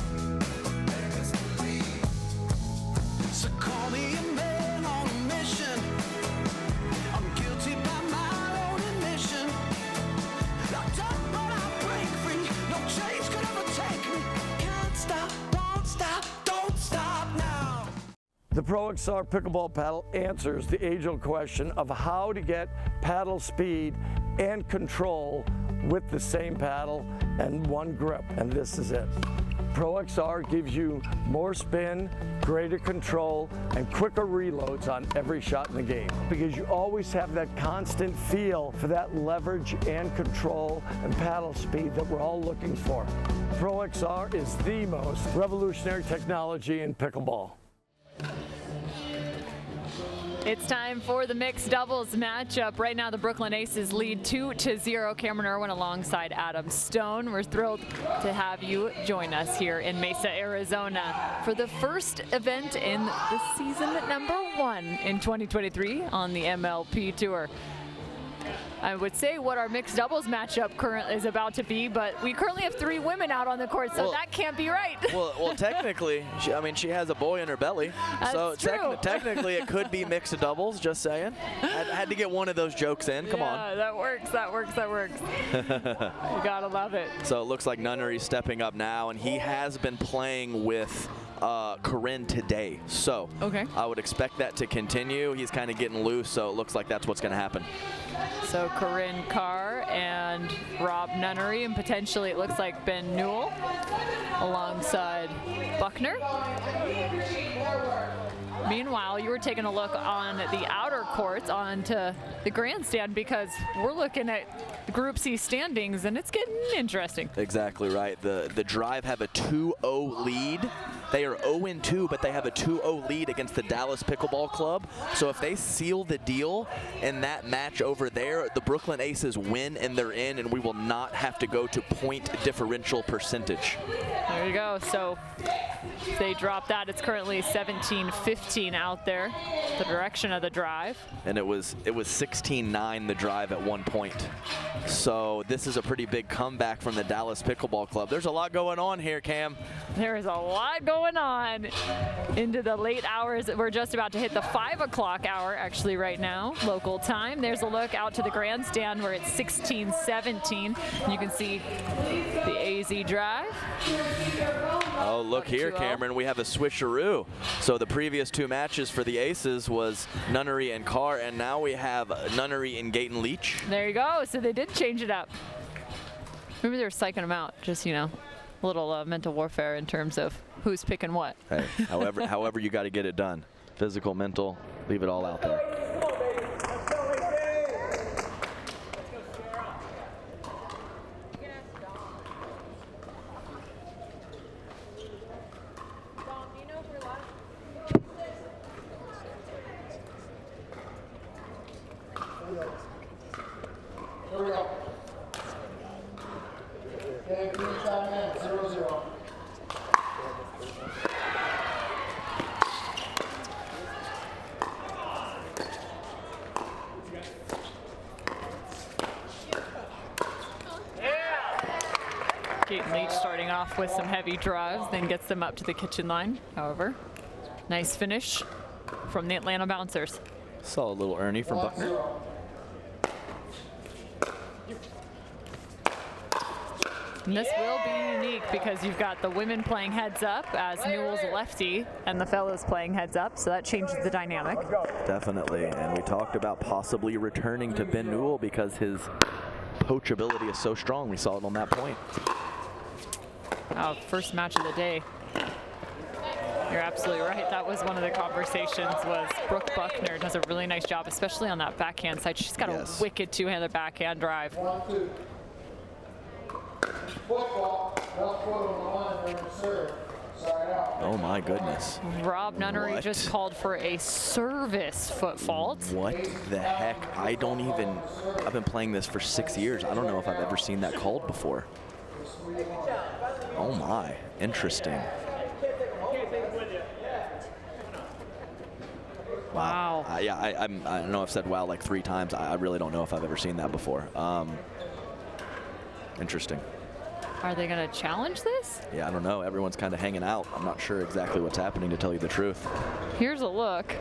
So call me a man on a mission. I'm guilty by my own admission. Locked up but I break free. No chains could ever take me. Can't stop, won't stop, don't stop now. The Pro XR pickleball paddle answers the age-old question of how to get paddle speed and control with the same paddle and one grip, and this is it. Pro XR gives you more spin, greater control, and quicker reloads on every shot in the game because you always have that constant feel for that leverage and control and paddle speed that we're all looking for. Pro XR is the most revolutionary technology in pickleball. It's time for the mixed doubles matchup. Right now, the Brooklyn Aces lead 2-0. Cameron Irwin alongside Adam Stone. We're thrilled to have you join us here in Mesa, Arizona for the first event in the season #1 in 2023 on the MLP Tour. I would say what our mixed doubles matchup currently is about to be, but we currently have 3 women out on the court, so that can't be right. Well, technically, she has a boy in her belly, so technically it could be mixed doubles. Just saying. I had to get one of those jokes in. Come on. Yeah, that works. You gotta love it. So it looks like Nunnery's stepping up now, and he has been playing with Corinne today. So I would expect that to continue. He's kind of getting loose, so it looks like that's what's going to happen. So Corinne Carr and Rob Nunnery, and potentially it looks like Ben Newell alongside Buckner. Meanwhile, you were taking a look on the outer courts onto the grandstand because we're looking at Group C standings and it's getting interesting. Exactly right. The Drive have a 2-0 lead. They are 0-2, but they have a 2-0 lead against the Dallas Pickleball Club. So if they seal the deal in that match over there, the Brooklyn Aces win and they're in, and we will not have to go to point differential percentage. There you go. So if they drop that, it's currently 17-15 out there, the direction of the Drive. And it was 16-9 the Drive at one point. So this is a pretty big comeback from the Dallas Pickleball Club. There's a lot going on here, Cam. There is a lot going on into the late hours. We're just about to hit the 5 o'clock hour actually right now, local time. There's a look out to the grandstand where it's 16-17. You can see the AZ Drive. Oh, look here, Cameron. We have a switcheroo. So the previous 2 matches for the Aces was Nunnery and Carr, and now we have Nunnery and Gaytan-Leach. There you go. So they did change it up. Maybe they're psyching them out, just, you know, a little mental warfare in terms of who's picking what. Hey, however you got to get it done. Physical, mental, leave it all out there. Okay, please time in, 0-0. Gaytan-Leach starting off with some heavy drives, then gets them up to the kitchen line. However, nice finish from the Atlanta Bouncers. Saw a little Ernie from Buckner. And this will be unique because you've got the women playing heads up as Newell's lefty and the fellows playing heads up, so that changes the dynamic. Definitely, and we talked about possibly returning to Ben Newell because his poach ability is so strong. We saw it on that point. First match of the day. You're absolutely right. That was one of the conversations. Was Brooke Buckner does a really nice job, especially on that backhand side. She's got a wicked two-handed backhand drive. Football, left foot on the line during the serve. Side out. Oh my goodness. Rob Nunnery What? just called for a service foot fault. What the heck? I've been playing this for 6 years. I don't know if I've ever seen that called before. Oh my, interesting. Wow. Yeah, I know I've said wow like 3 times. I really don't know if I've ever seen that before. Interesting. Are they going to challenge this? Yeah, I don't know. Everyone's kind of hanging out. I'm not sure exactly what's happening, to tell you the truth. Here's a look.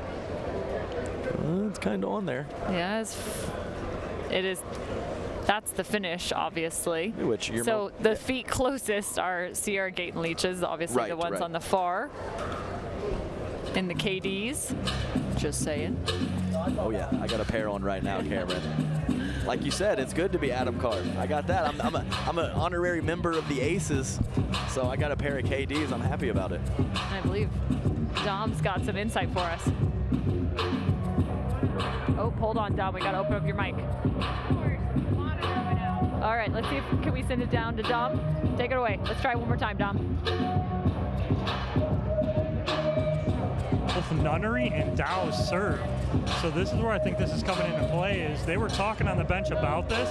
It's kind of on there. Yeah, it is. That's the finish, obviously. Which you're so the feet closest are Cierra Gaytan-Leach's, obviously the ones on the far. In the KDs, just saying. Oh yeah, I got a pair on right now, Cameron. Like you said, it's good to be Adam Carr. I got that. I'm an honorary member of the Aces, so I got a pair of KDs. I'm happy about it. I believe Dom's got some insight for us. Oh, hold on, Dom. We got to open up your mic. All right, let's see if can we send it down to Dom. Take it away. Let's try one more time, Dom. Both Nunnery and Dow's serve. So this is where I think this is coming into play. Is they were talking on the bench about this,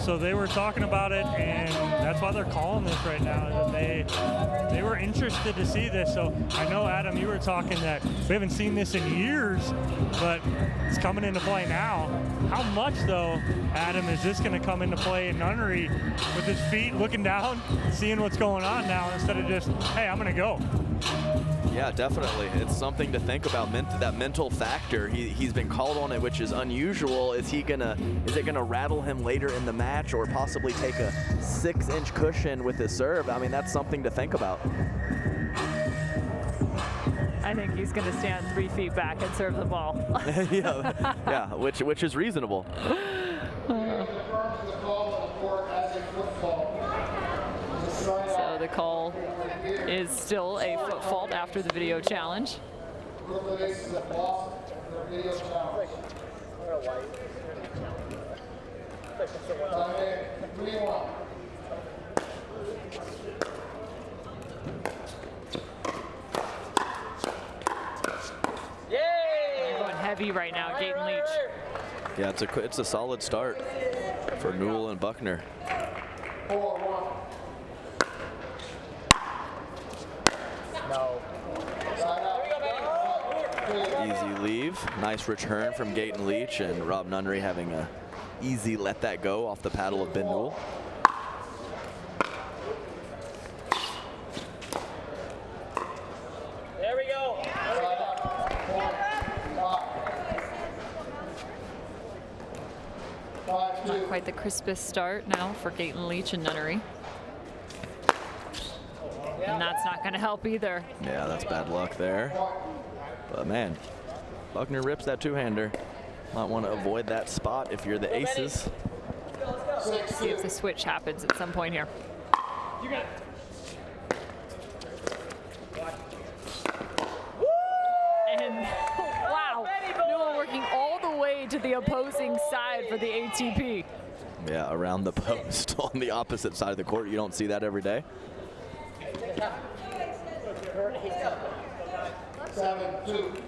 so they were talking about it, and that's why they're calling this right now. That they were interested to see this. So I know, Adam, you were talking that we haven't seen this in years, but it's coming into play now. How much though, Adam, is this going to come into play in Nunnery with his feet looking down, seeing what's going on now instead of just, hey, I'm going to go? Yeah, definitely. It's something to think about. That mental factor. He's been called on it, which is unusual. Is it gonna rattle him later in the match, or possibly take a 6-inch cushion with his serve? I mean, that's something to think about. I think he's going to stand 3 feet back and serve the ball. yeah, which is reasonable. So the call is still a foot fault after the video challenge. They're going heavy right now, Gaytan-Leach. Yeah, it's a solid start for Newell and Buckner. No. Easy leave. Nice return from Gaytan-Leach, and Rob Nunnery having a easy let that go off the paddle of Ben Newell. There we go. Not quite the crispest start now for Gaytan-Leach and Nunnery. And that's not going to help either. Yeah, that's bad luck there. But man, Buckner rips that two-hander. Might want to avoid that spot if you're the Aces. See if the switch happens at some point here. You got it. And wow, Newell working all the way to the opposing side for the ATP. Yeah, around the post on the opposite side of the court. You don't see that every day. 7-2.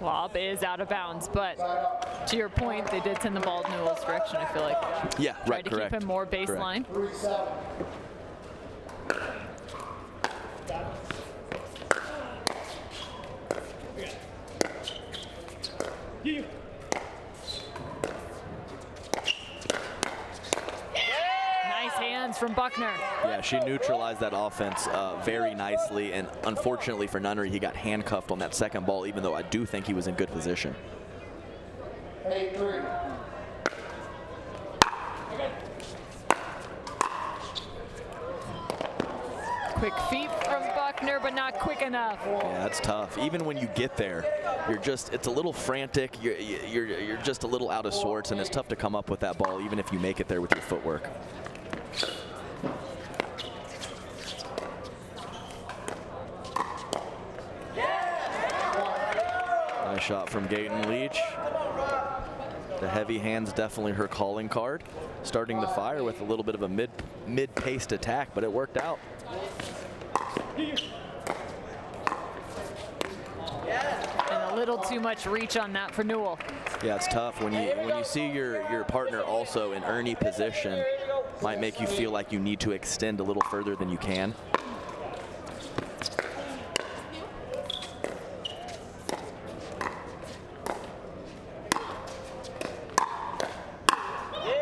Lob is out of bounds, but to your point, they did send the ball Newell's direction, I feel like. Yeah, Tried right, to correct. keep him more baseline. Nice hands from Buckner. Yeah, she neutralized that offense very nicely, and unfortunately for Nunnery, he got handcuffed on that second ball, even though I do think he was in good position. 8-3. Quick feet from Buckner, but not quick enough. Yeah, that's tough. Even when you get there, it's a little frantic. You're just a little out of sorts, and it's tough to come up with that ball, even if you make it there with your footwork. Nice shot from Gaytan-Leach. The heavy hands definitely her calling card. Starting the fire with a little bit of a mid-paced attack, but it worked out. And a little too much reach on that for Newell. Yeah, it's tough when you see your partner also in Ernie position. Might make you feel like you need to extend a little further than you can.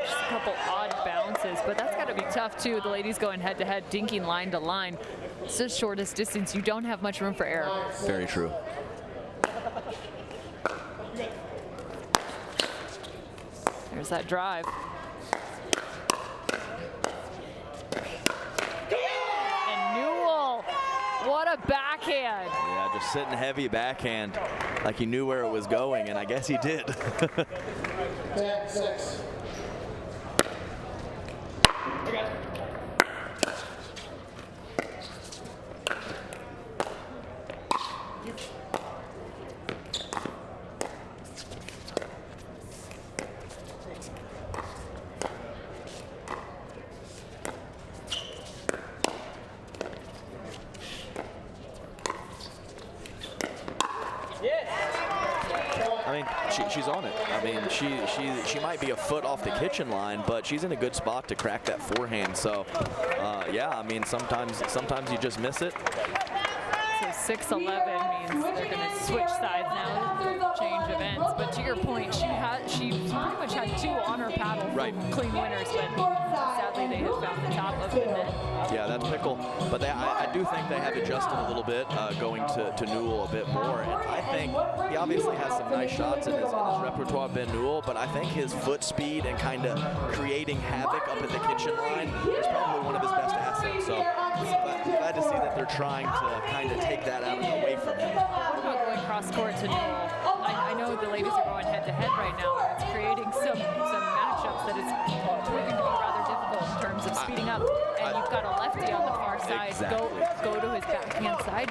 Just a couple odd bounces, but that's got to be tough too. The ladies going head to head, dinking line to line. It's the shortest distance. You don't have much room for error. Very true. There's that drive. And Newell, what a backhand. Yeah, just sitting heavy backhand like he knew where it was going, and I guess he did. 10-6. I mean, she's on it. I mean, she might be a foot off the kitchen line, but she's in a good spot to crack that forehand. So, yeah, I mean, sometimes you just miss it. So 6-11 means they're going to switch sides now, change of ends. But to your point, she pretty much had two on her paddle, right? Clean winners, but sadly they have found the top of it. Yeah, that's Pickle. But I do think they have adjusted a little bit, going to Newell a bit more. And I think he obviously has some nice shots in his repertoire, Ben Newell, but I think his foot speed and kind of creating havoc up at the kitchen line is probably one of his best assets. So glad to see that they're trying to kind of take that out away from him. What about going cross court to Newell? I know the ladies are going head to head right now, and it's creating some matchups that it's proving to be rather difficult in terms of speeding up. And you've got a lefty on the far side. Exactly. Go to his backhand side.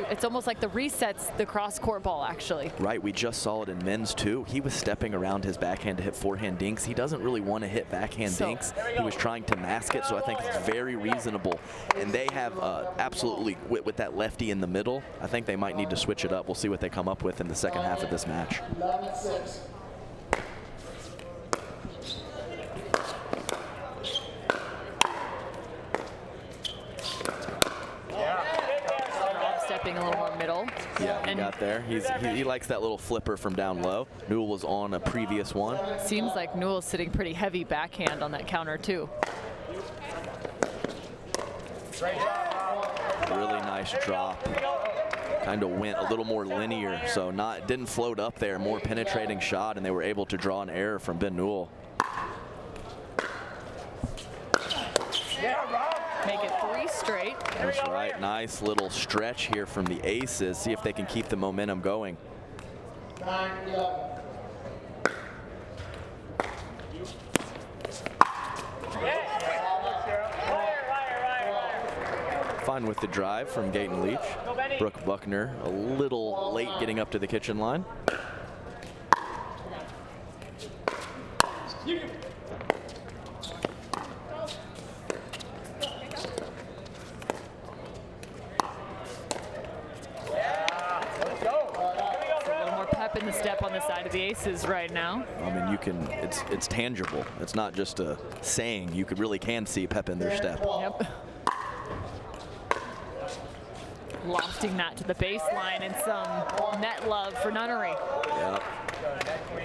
It's almost like the resets the cross court ball actually. Right, we just saw it in men's too. He was stepping around his backhand to hit forehand dinks. He doesn't really want to hit backhand dinks. He was trying to mask it, so I think it's very reasonable. And they have absolutely, with that lefty in the middle, I think they might need to switch it up. We'll see what they come up with in the second half of this match. 11-6. Stepping a little more middle. Yeah, he got there. He likes that little flipper from down low. Newell was on a previous one. Seems like Newell's sitting pretty heavy backhand on that counter too. Really nice drop. Kind of went a little more linear, so didn't float up there. More penetrating shot, and they were able to draw an error from Ben Newell. Make it 3 straight. That's right. Nice little stretch here from the aces. See if they can keep the momentum going. 9-11. Fine with the drive from Gaytan-Leach. Brooke Buckner a little late getting up to the kitchen line. in the step on the side of the aces right now. I mean, you can, it's tangible. It's not just a saying. You really can see pep in their step. Yep. Lofting that to the baseline and some net love for Nunnery. Yep.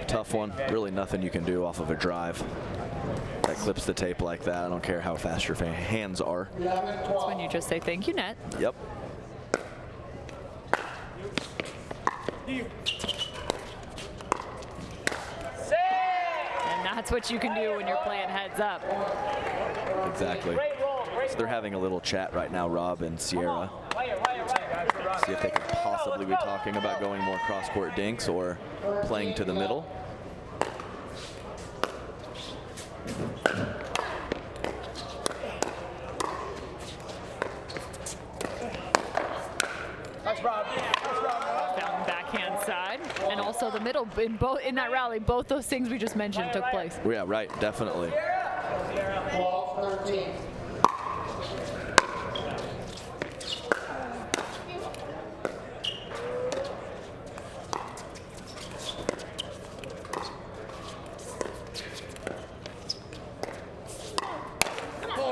Tough one. Really nothing you can do off of a drive that clips the tape like that. I don't care how fast your hands are. That's when you just say thank you, net. Yep. And that's what you can do when you're playing heads up. Exactly. So they're having a little chat right now, Rob and Cierra. See if they could possibly be talking about going more cross-court dinks or playing to the middle. Found backhand side, and also the middle in that rally. Both those things we just mentioned took place. Yeah, right, definitely. Ball 13.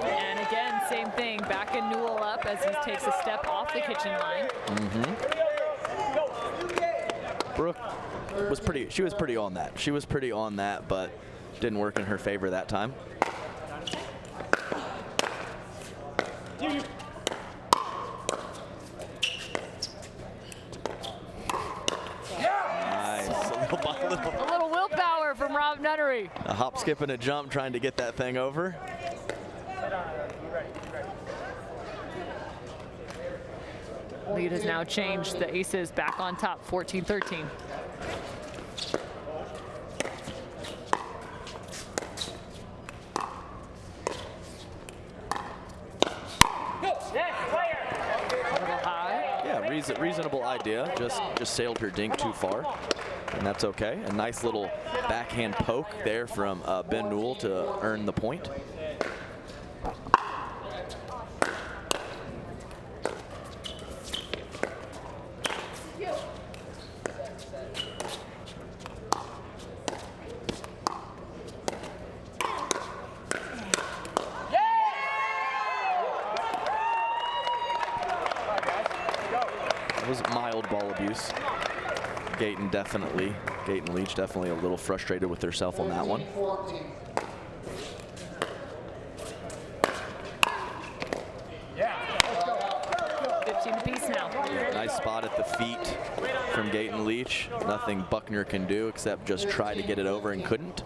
And again, same thing. Back in Newell up as he takes a step off the kitchen line. Brooke was she was pretty on that. She was pretty on that, but didn't work in her favor that time. Nice. A little willpower from Rob Nunnery. A hop, skip, and a jump trying to get that thing over. Lead has now changed. The aces back on top, 14-13. Yeah, reasonable idea. Just sailed her dink too far, and that's okay. A nice little backhand poke there from Ben Newell to earn the point. Was mild ball abuse. Gaytan-Leach definitely a little frustrated with herself on that one. 15 apiece now. Nice spot at the feet from Gaytan-Leach. Nothing Buckner can do except just try to get it over and couldn't.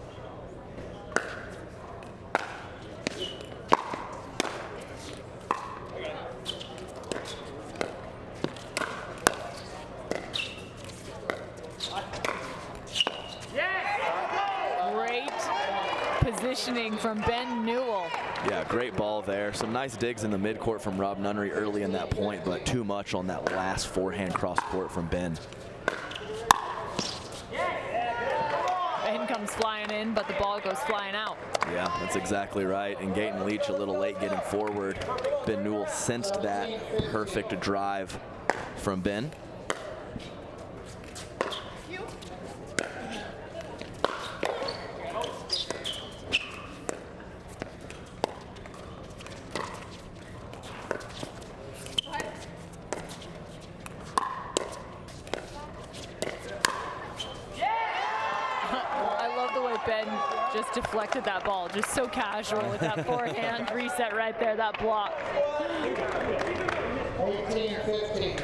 Positioning from Ben Newell. Yeah, great ball there. Some nice digs in the midcourt from Rob Nunnery early in that point, but too much on that last forehand cross court from Ben. Ben comes flying in, but the ball goes flying out. Yeah, that's exactly right. And Gaytan-Leach a little late getting forward. Ben Newell sensed that perfect drive from Ben. Ben just deflected that ball, just so casual with that forehand reset right there, that block. 18-15.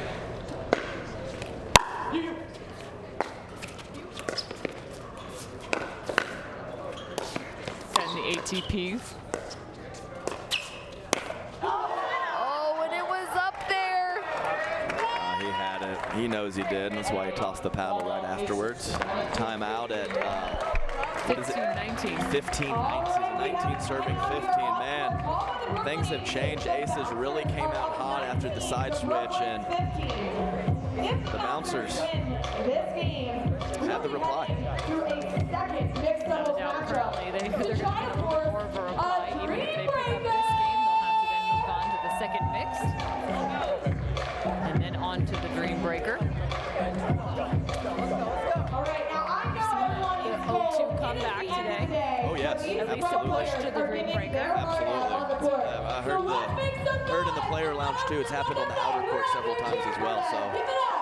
And the ATP. Oh, and it was up there. He had it. He knows he did, and that's why he tossed the paddle right afterwards. Timeout at 15-19. 15-19. 19 serving 15. Man, things have changed. Aces really came out hot after the side switch, and the bouncers had the reply. They're going to get more of a reply. Even if they pick up this game, they'll have to then move on to the second mix. And then on to the Dreambreaker. At least a push to the Dreambreaker. Absolutely. I heard in the player lounge too, it's happened on the outer court several times as well. So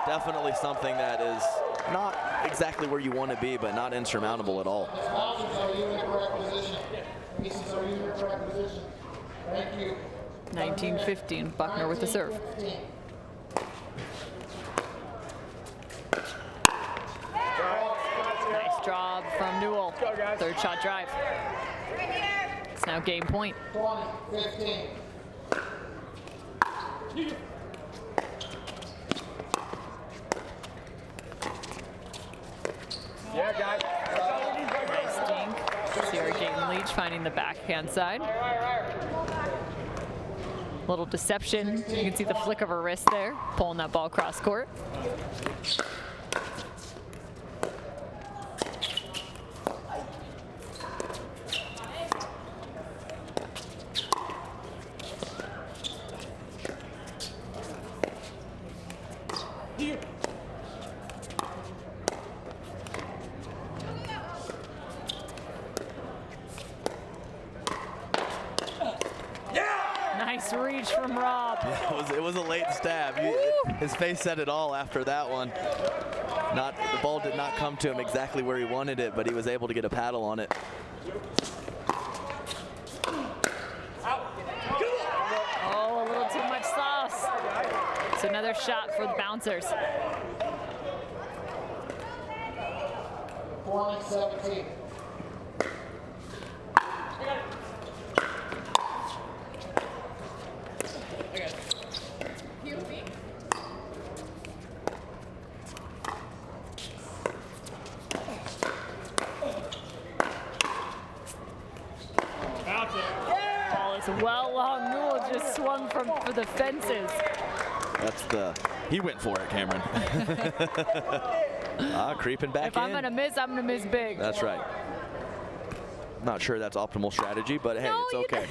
definitely something that is not exactly where you want to be, but not insurmountable at all. Options are you in the correct position? Pieces are you in the correct position? Thank you. 19-15, Buckner with the serve. Nice job from Newell. Third shot drive. It's now game point. 20-15. Yeah, guys. Nice dink. Cierra Gaytan-Leach finding the backhand side. Little deception. You can see the flick of her wrist there, pulling that ball cross court. Nice reach from Rob. It was a late stab. His face said it all after that one. The ball did not come to him exactly where he wanted it, but he was able to get a paddle on it. Oh, a little too much sauce. It's another shot for the bouncers. 20-17. Ball is well long. Newell just swung for the fences. He went for it, Cameron. Creeping back in. If I'm gonna miss big. That's right. Not sure that's optimal strategy, but hey, No, it's okay.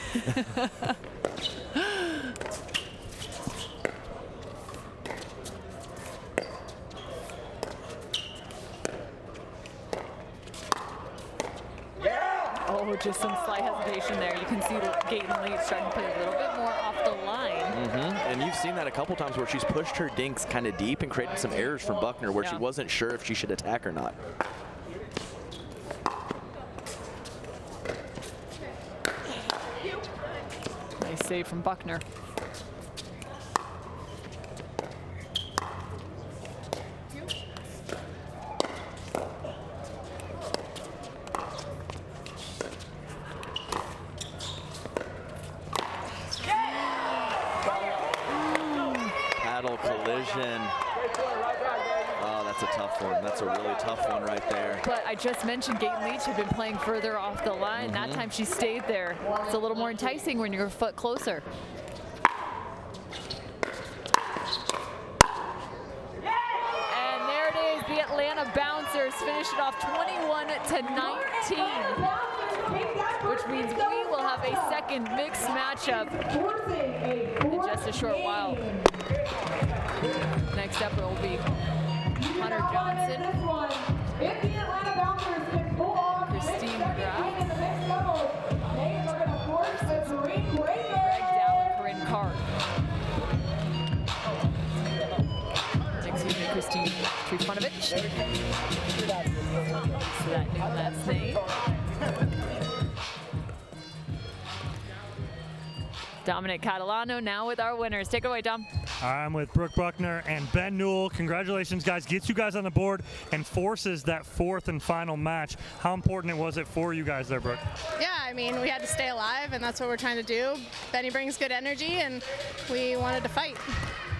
Oh, just some slight hesitation there. You can see that Gaytan-Leach starting to play a little bit more off the line. And you've seen that a couple times where she's pushed her dinks kind of deep and created some errors from Buckner where she wasn't sure if she should attack or not. Nice save from Buckner. Paddle collision. Oh, that's a tough one. That's a really tough one right there. But I just mentioned Gaytan-Leach had been playing further off the line. That time she stayed there. It's a little more enticing when you're a foot closer. And there it is. The Atlanta Bouncers finish it off 21-19, which means we will have a second mixed matchup in just a short while. Next up, it will be Hunter Johnson, Christine McGrath, Greg Dow, and Corinne Carr. Excuse me, Christine Trifunovic. So that new last name. Dominic Catalano now with our winners. Take it away, Dom. I'm with Brooke Buckner and Ben Newell. Congratulations, guys. Gets you guys on the board and forces that fourth and final match. How important was it for you guys there, Brooke? Yeah, I mean, we had to stay alive, and that's what we're trying to do. Benny brings good energy, and we wanted to fight.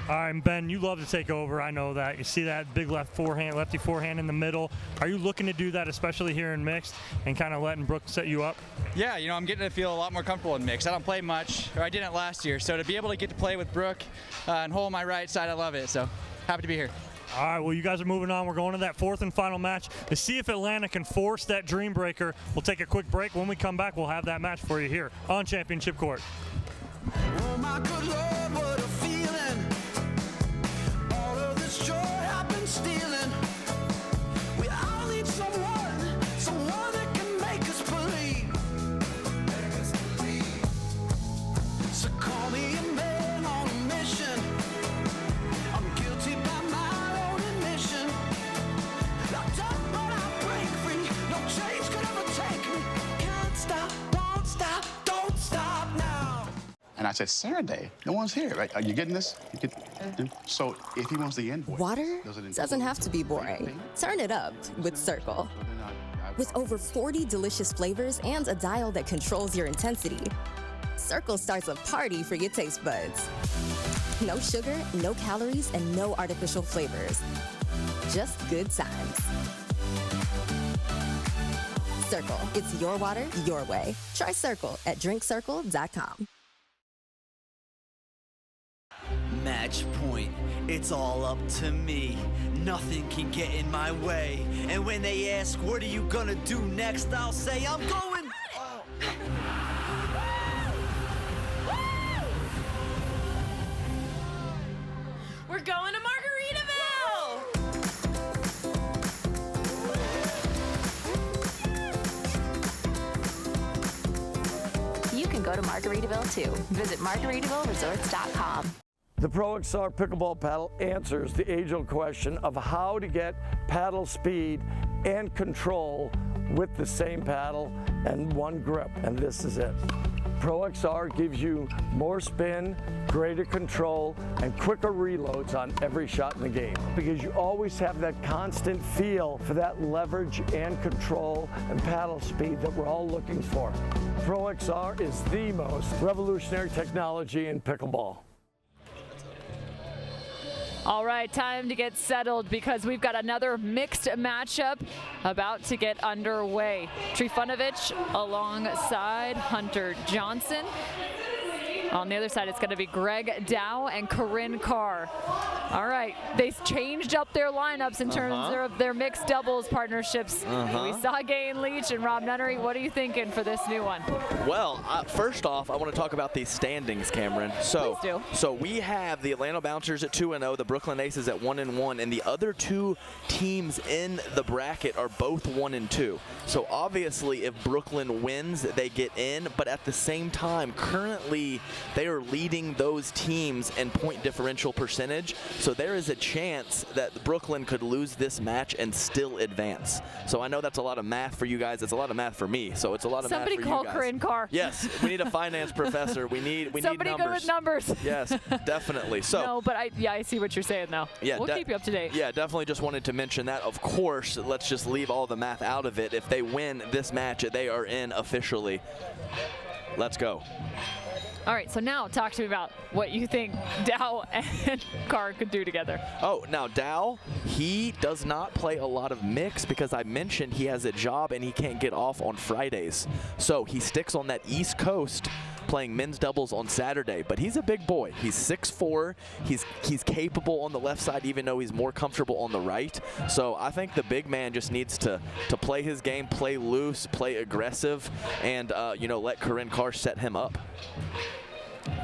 All right, and Ben, you love to take over. I know that. You see that big lefty forehand in the middle. Are you looking to do that, especially here in mixed, and kind of letting Brooke set you up? Yeah, you know, I'm getting to feel a lot more comfortable in mixed. I don't play much, or I didn't last year. So to be able to get to play with Brooke and hold my right side, I love it. So happy to be here. All right, well, you guys are moving on. We're going to that fourth and final match to see if Atlanta can force that Dreambreaker. We'll take a quick break. When we come back, we'll have that match for you here on Championship Court. Oh my good Lord, what a feeling. All of this joy I've been stealing. We all need someone that can make us believe. I said, Saturday? No one's here. Right? Are you getting this? So if he wants the invoice. Water doesn't have to be boring. Turn it up with Circle. With over 40 delicious flavors and a dial that controls your intensity, Circle starts a party for your taste buds. No sugar, no calories, and no artificial flavors. Just good times. Circle, it's your water, your way. Try Circle at drinkcircle.com. Match point. It's all up to me. Nothing can get in my way. And when they ask, what are you gonna do next? I'll say, I'm going. We're going to Margaritaville! You can go to Margaritaville too. Visit MargaritavilleResorts.com. The Pro XR pickleball paddle answers the age-old question of how to get paddle speed and control with the same paddle and one grip, and this is it. Pro XR gives you more spin, greater control, and quicker reloads on every shot in the game because you always have that constant feel for that leverage and control and paddle speed that we're all looking for. Pro XR is the most revolutionary technology in pickleball. All right, time to get settled because we've got another mixed matchup about to get underway. Trifunovic alongside Hunter Johnson. On the other side, it's going to be Greg Dow and Corinne Carr. All right, they changed up their lineups in terms of their mixed doubles partnerships. We saw Gaytan-Leach and Rob Nunnery. What are you thinking for this new one? Well, first off, I want to talk about the standings, Cameron. So, Please do. So we have the Atlanta Bouncers at 2-0, the Brooklyn Aces at 1-1, and the other two teams in the bracket are both 1-2. So obviously, if Brooklyn wins, they get in. But at the same time, currently they are leading those teams in point differential percentage. So there is a chance that Brooklyn could lose this match and still advance. So I know that's a lot of math for you guys. It's a lot of math for me. So it's a lot of Somebody math for you guys. call Corinne Carr. Yes, we need a finance professor. We need Somebody numbers. good with numbers. Yes, definitely. So no, but I see what you're saying though. yeah, we'll keep you up to date. Yeah, definitely just wanted to mention that. Of course, let's just leave all the math out of it. If they win this match, they are in officially. Let's go. All right, so now talk to me about what you think Dow and Carr could do together. Oh, now Dow, he does not play a lot of mix because I mentioned he has a job and he can't get off on Fridays. So he sticks on that East Coast playing men's doubles on Saturday, but he's a big boy. He's 6'4", he's capable on the left side even though he's more comfortable on the right. So I think the big man just needs to play his game, play loose, play aggressive, and you know, let Corinne Carr set him up.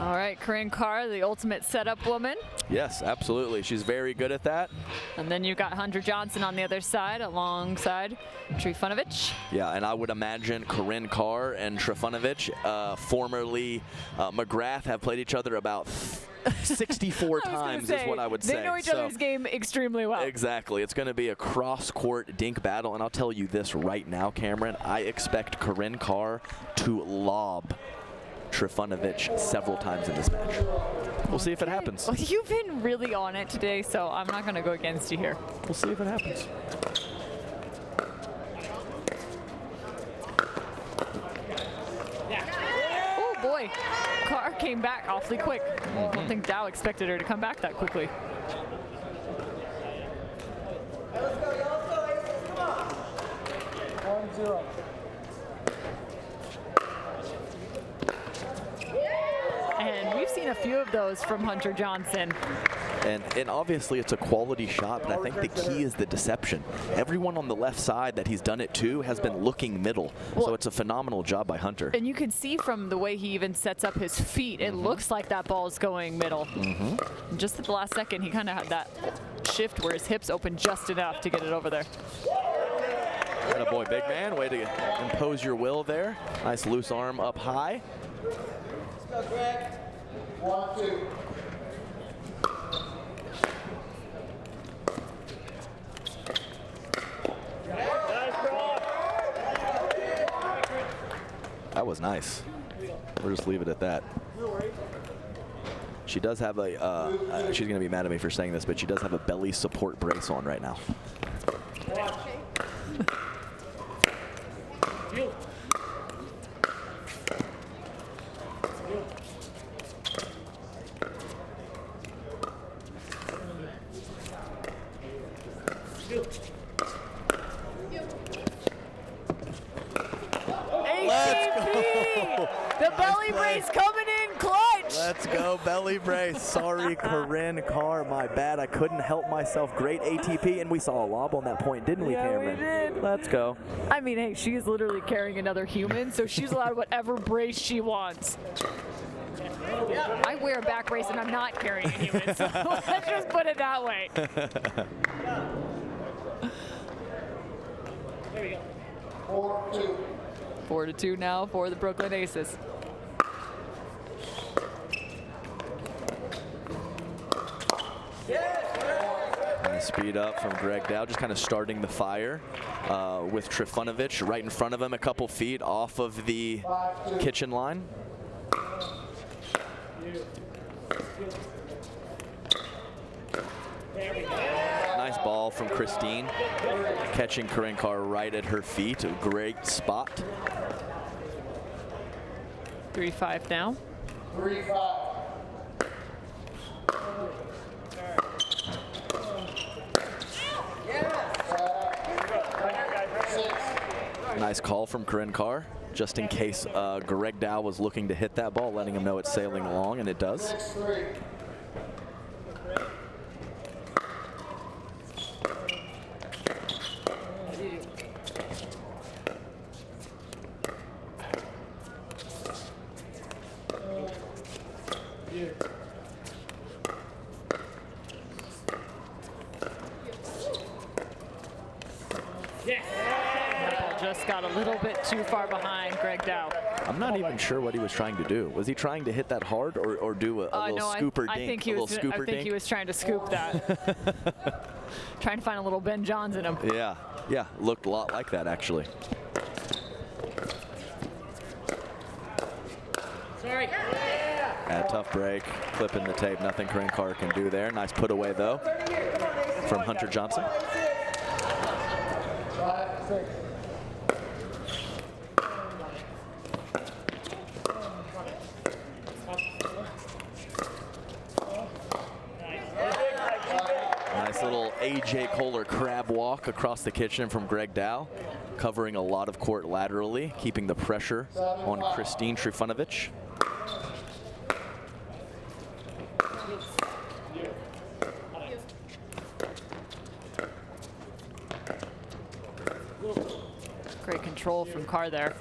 All right, Corinne Carr, the ultimate setup woman. Yes, absolutely. She's very good at that. And then you've got Hunter Johnson on the other side alongside Trifunovic. Yeah, and I would imagine Corinne Carr and Trifunovic, formerly McGrath, have played each other about 64 times is what I would say. They know each other's game extremely well. Exactly. It's going to be a cross-court dink battle, and I'll tell you this right now, Cameron. I expect Corinne Carr to lob Trifunovic several times in this match. We'll see if it happens. Well, you've been really on it today, so I'm not going to go against you here. We'll see if it happens. Oh, boy. Carr came back awfully quick. I don't think Dow expected her to come back that quickly. Let's go, come on. 1-0. And we've seen a few of those from Hunter Johnson. And obviously it's a quality shot, but I think the key is the deception. Everyone on the left side that he's done it to has been looking middle. So it's a phenomenal job by Hunter. And you can see from the way he even sets up his feet, it looks like that ball's going middle. Just at the last second, he kind of had that shift where his hips opened just enough to get it over there. Attaboy, big man. Way to impose your will there. Nice loose arm up high. Let's go, Greg. 1-2. That was nice. We'll just leave it at that. She does have a, she's going to be mad at me for saying this, but she does have a belly support brace on right now. The belly brace coming in clutch. Let's go, belly brace. Sorry, Corinne Carr, my bad. I couldn't help myself. Great ATP, and we saw a lob on that point, didn't we, Cameron? Yeah, we did. Let's go. I mean, hey, she is literally carrying another human, so she's allowed whatever brace she wants. I wear a back brace and I'm not carrying a human, so let's just put it that way. There we go. 4-2. 4-2 now for the Brooklyn Aces. Nice speed up from Greg Dow, just kind of starting the fire with Trifunovic right in front of him, a couple feet off of the kitchen line. Nice ball from Christine, catching Corinne Carr right at her feet. A great spot. 3-5 now. 3-5. Nice call from Corinne Carr, just in case Greg Dow was looking to hit that ball, letting him know it's sailing along, and it does. 6-3. Just got a little bit too far behind Greg Dow. I'm not even sure what he was trying to do. Was he trying to hit that hard or do a little No, scooper I dink? think he was. I think he was trying to scoop that. Trying to find a little Ben Johns in him. Yeah, looked a lot like that actually. Sorry. Tough break, clipping the tape. Nothing Corinne Carr can do there. Nice put away though from Hunter Johnson. 5-6. Nice little AJ Kohler crab walk across the kitchen from Greg Dow, covering a lot of court laterally, keeping the pressure on Christine Trifunovic. Great control from Carr there,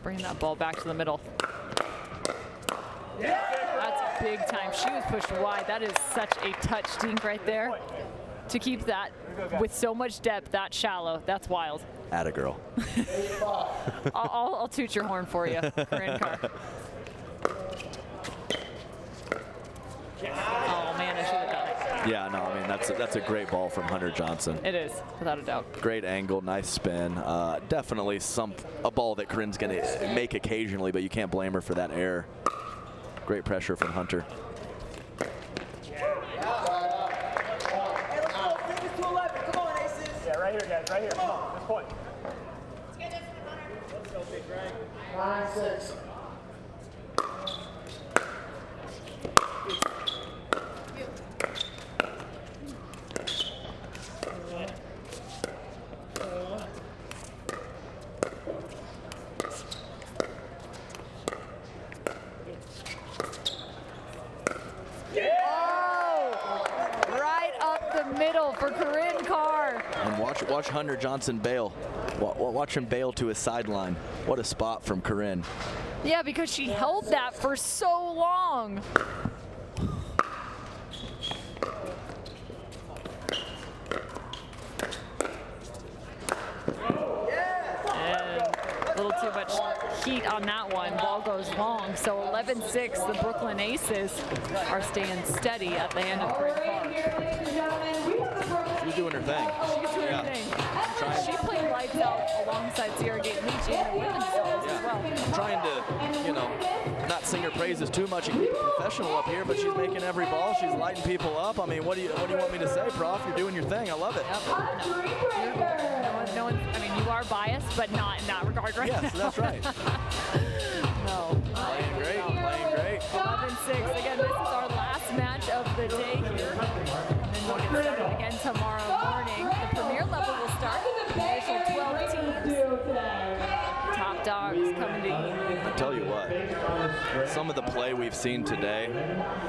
bringing that ball back to the middle. That's big time. She was pushed wide. That is such a touch dink right there. To keep that with so much depth that shallow, that's wild. Atta girl. I'll toot your horn for you, Corinne Carr. Oh man, I should have done it. Yeah, no, I mean that's a great ball from Hunter Johnson. It is, without a doubt. Great angle, nice spin. Definitely a ball that Corinne's gonna make occasionally, but you can't blame her for that error. Great pressure from Hunter. Right here, guys. Right here. Come on. This point. Let's go, big Greg. 9-6. Middle for Corinne Carr. And watch Hunter Johnson bail. Watch him bail to his sideline. What a spot from Corinne. Yeah, because she held that for so long. And a little too much heat on that one. Ball goes long. So 11-6, the Brooklyn Aces are staying steady at the end of Corinne Carr. She's doing her thing. She's doing her thing. She played lights out alongside Cierra Gaytan-Leach in the women's doubles as well. Trying to, not sing her praises too much and keep it professional up here, but she's making every ball. She's lighting people up. I mean, what do you want me to say, Prof? You're doing your thing. I love it. No one, I mean, you are biased, but not in that regard, right? Yes, that's right. No. Playing great, playing great. 11-6. Again, this is our last match of the day here. And then we'll get started again tomorrow morning. The premier level will start. The initial 12 teams. Top dogs coming to eat. I tell you what, some of the play we've seen today,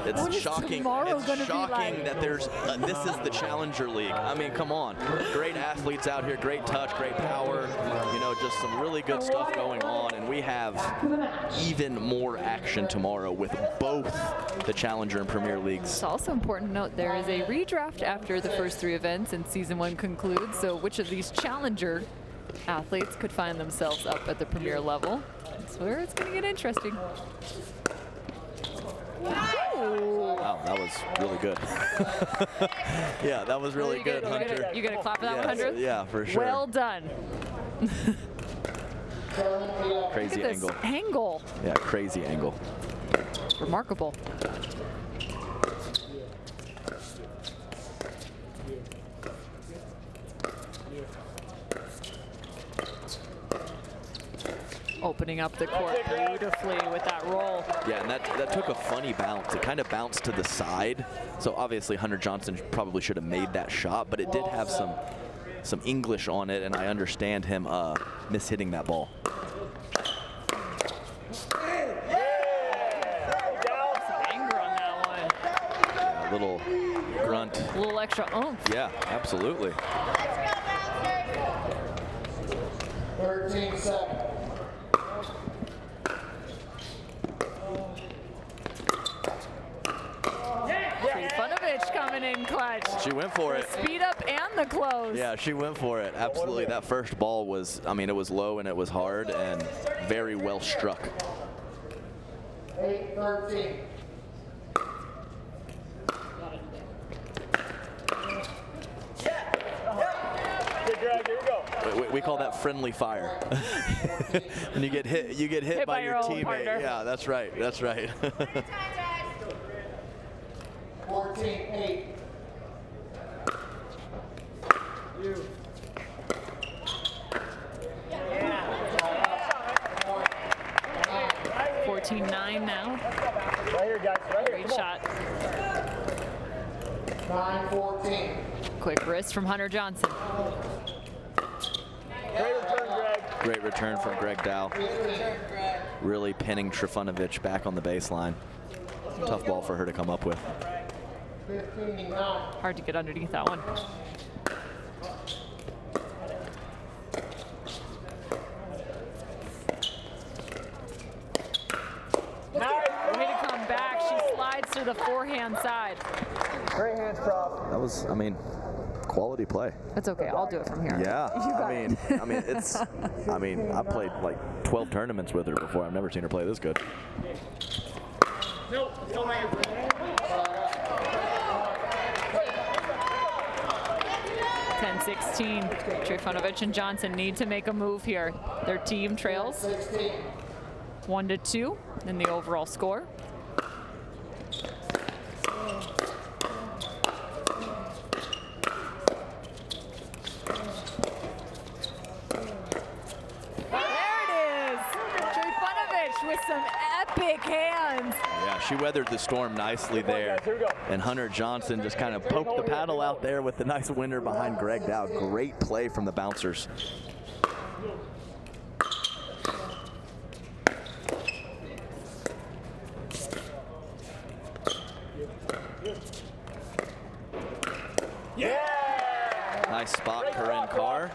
it's What is shocking. tomorrow It's gonna be shocking like? that there's this is the Challenger League. I mean, come on, great athletes out here, great touch, great power. You know, just some really good stuff going on, and we have even more action tomorrow with both the Challenger and Premier Leagues. It's also important to note there is a redraft after the first 3 events and season 1 concludes. So which of these Challenger athletes could find themselves up at the premier level? That's where it's going to get interesting. Wow, that was really good. Yeah, that was really good, Hunter. You gonna clap for that one, Yes, Hunter? yeah, for sure. Well done. Crazy Look at this angle. angle. Yeah, crazy angle. Remarkable. Opening up the court beautifully with that roll. Yeah, and that took a funny bounce. It kind of bounced to the side. So obviously Hunter Johnson probably should have made that shot, but it did have some English on it, and I understand him mishitting that ball. Some anger on that one. Yeah, a little grunt. A little extra oomph. Yeah, absolutely. 13 seconds. Trifunovic coming in clutch. She went for it. Speed up and the close. Yeah, she went for it. Absolutely. That first ball was, I mean, it was low and it was hard and very well struck. 8-13. We call that friendly fire. When you get hit by your teammate. partner. Yeah, that's right. That's right. 14-8. 14-9 now. Right here, guys. Right here. Great shot. 9-14. Quick wrist from Hunter Johnson. Great return, Greg. Great return from Greg Dow. 15. Really pinning Trifunovic back on the baseline. Tough ball for her to come up with. 15-9. Hard to get underneath that one. Way to come back. She slides to the forehand side. Great hands, Prof. That was, I mean, quality play. That's okay. I'll do it from here. Yeah, You got it. I mean, I've played like 12 tournaments with her before. I've never seen her play this good. Nope. Don't make it. 10-16. Trifunovic and Johnson need to make a move here. Their team trails 1-2 in the overall score. With some epic hands. Yeah, she weathered the storm nicely there. And Hunter Johnson just kind of poked the paddle out there with the nice winner behind Greg Dow. Great play from the bouncers. Nice spot, Corinne Carr.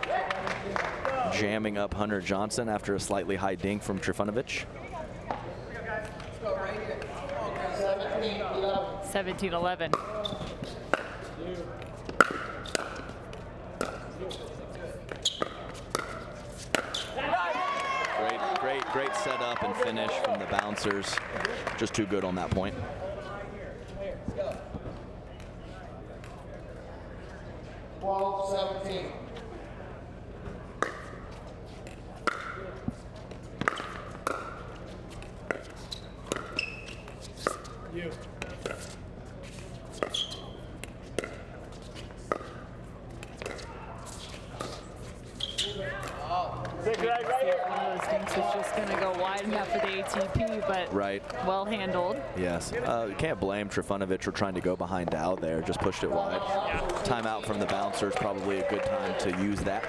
Jamming up Hunter Johnson after a slightly high dink from Trifunovic. 17-11. Great setup and finish from the bouncers. Just too good on that point. Well, 17. see if one of those dinks was just going to go wide enough for the ATP, but Right. well handled. Yes. You can't blame Trifunovic for trying to go behind Dow there. Just pushed it wide. Timeout from the bouncers. Probably a good time to use that.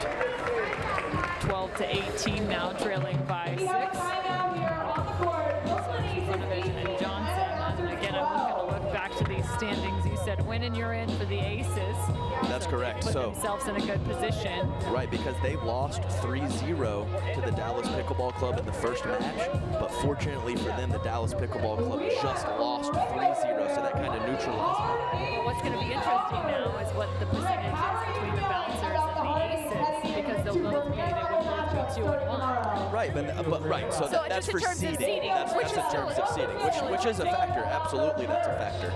12 to 18 now, trailing by 6. Trifunovic and Johnson. And again, I'm going to look back to these standings. You said win and you're in for the Aces. That's correct. Put So themselves in a good position. right, because they lost 3-0 to the Dallas Pickleball Club in the first match, but fortunately for them, the Dallas Pickleball Club just lost 3-0, so that kind of neutralized it. Well, what's going to be interesting now is what the percentage is between the bouncers and the Aces, because they'll both be, they would both be 2-1. Right, but right, so, So that's just for in terms of seeding. seeding, That's which in is terms still- of seeding, which is a factor. Absolutely, that's a factor.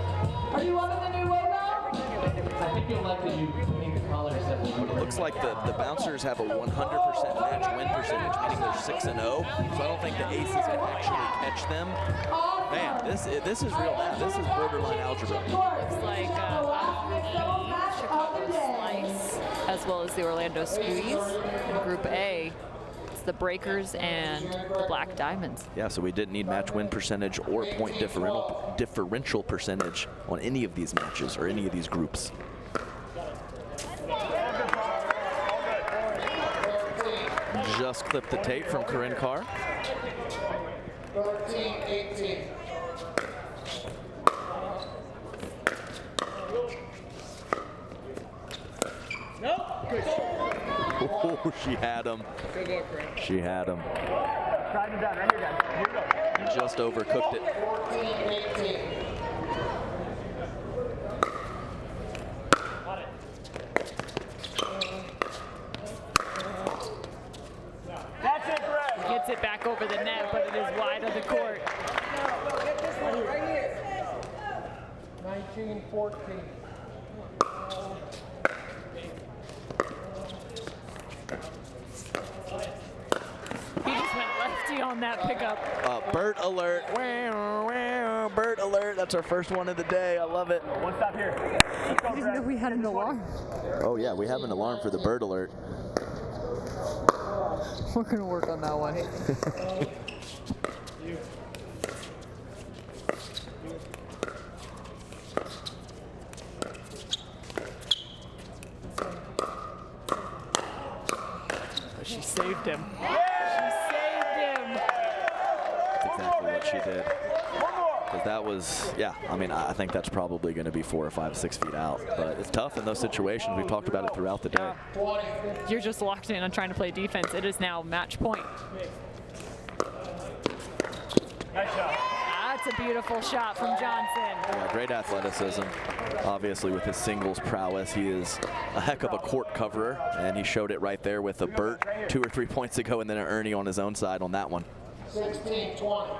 Are you on the new way now? I think you'll like that you paint the colors that It looks like the bouncers have a 100% match win percentage, meaning they're 6-0. So I don't think the Aces can actually catch them. Man, this is real math. This is borderline algebra. Looks like Chicago Slice, as well as the Orlando Squeeze. In Group A, it's the Breakers and the Black Diamonds. Yeah, so we didn't need match win percentage or point differential percentage on any of these matches or any of these groups. Just clipped the tape from Corinne Carr. 13-18. Oh, she had him. Good luck, Corinne. She had him. Right here, guys. Here we go. Just overcooked it. 14-18. That's it, Greg. Gets it back over the net, but it is wide of the court. Get this one right here. 19-14. He just went lefty on that pickup. Bert alert. Bert alert. That's our first one of the day. I love it. One stop here. I didn't know we had an alarm. Oh, yeah, we have an alarm for the bird alert. We're going to work on that one. She saved him. She saved him. That's exactly what she did. Because that was, yeah, I mean, I think that's probably going to be 4 or 5, 6 feet out. But it's tough in those situations. We've talked about it throughout the day. You're just locked in on trying to play defense. It is now match point. That's a beautiful shot from Johnson. Yeah, great athleticism. Obviously, with his singles prowess, he is a heck of a court coverer, and he showed it right there with a Bert 2 or 3 points ago, and then an Ernie on his own side on that one. 16-20.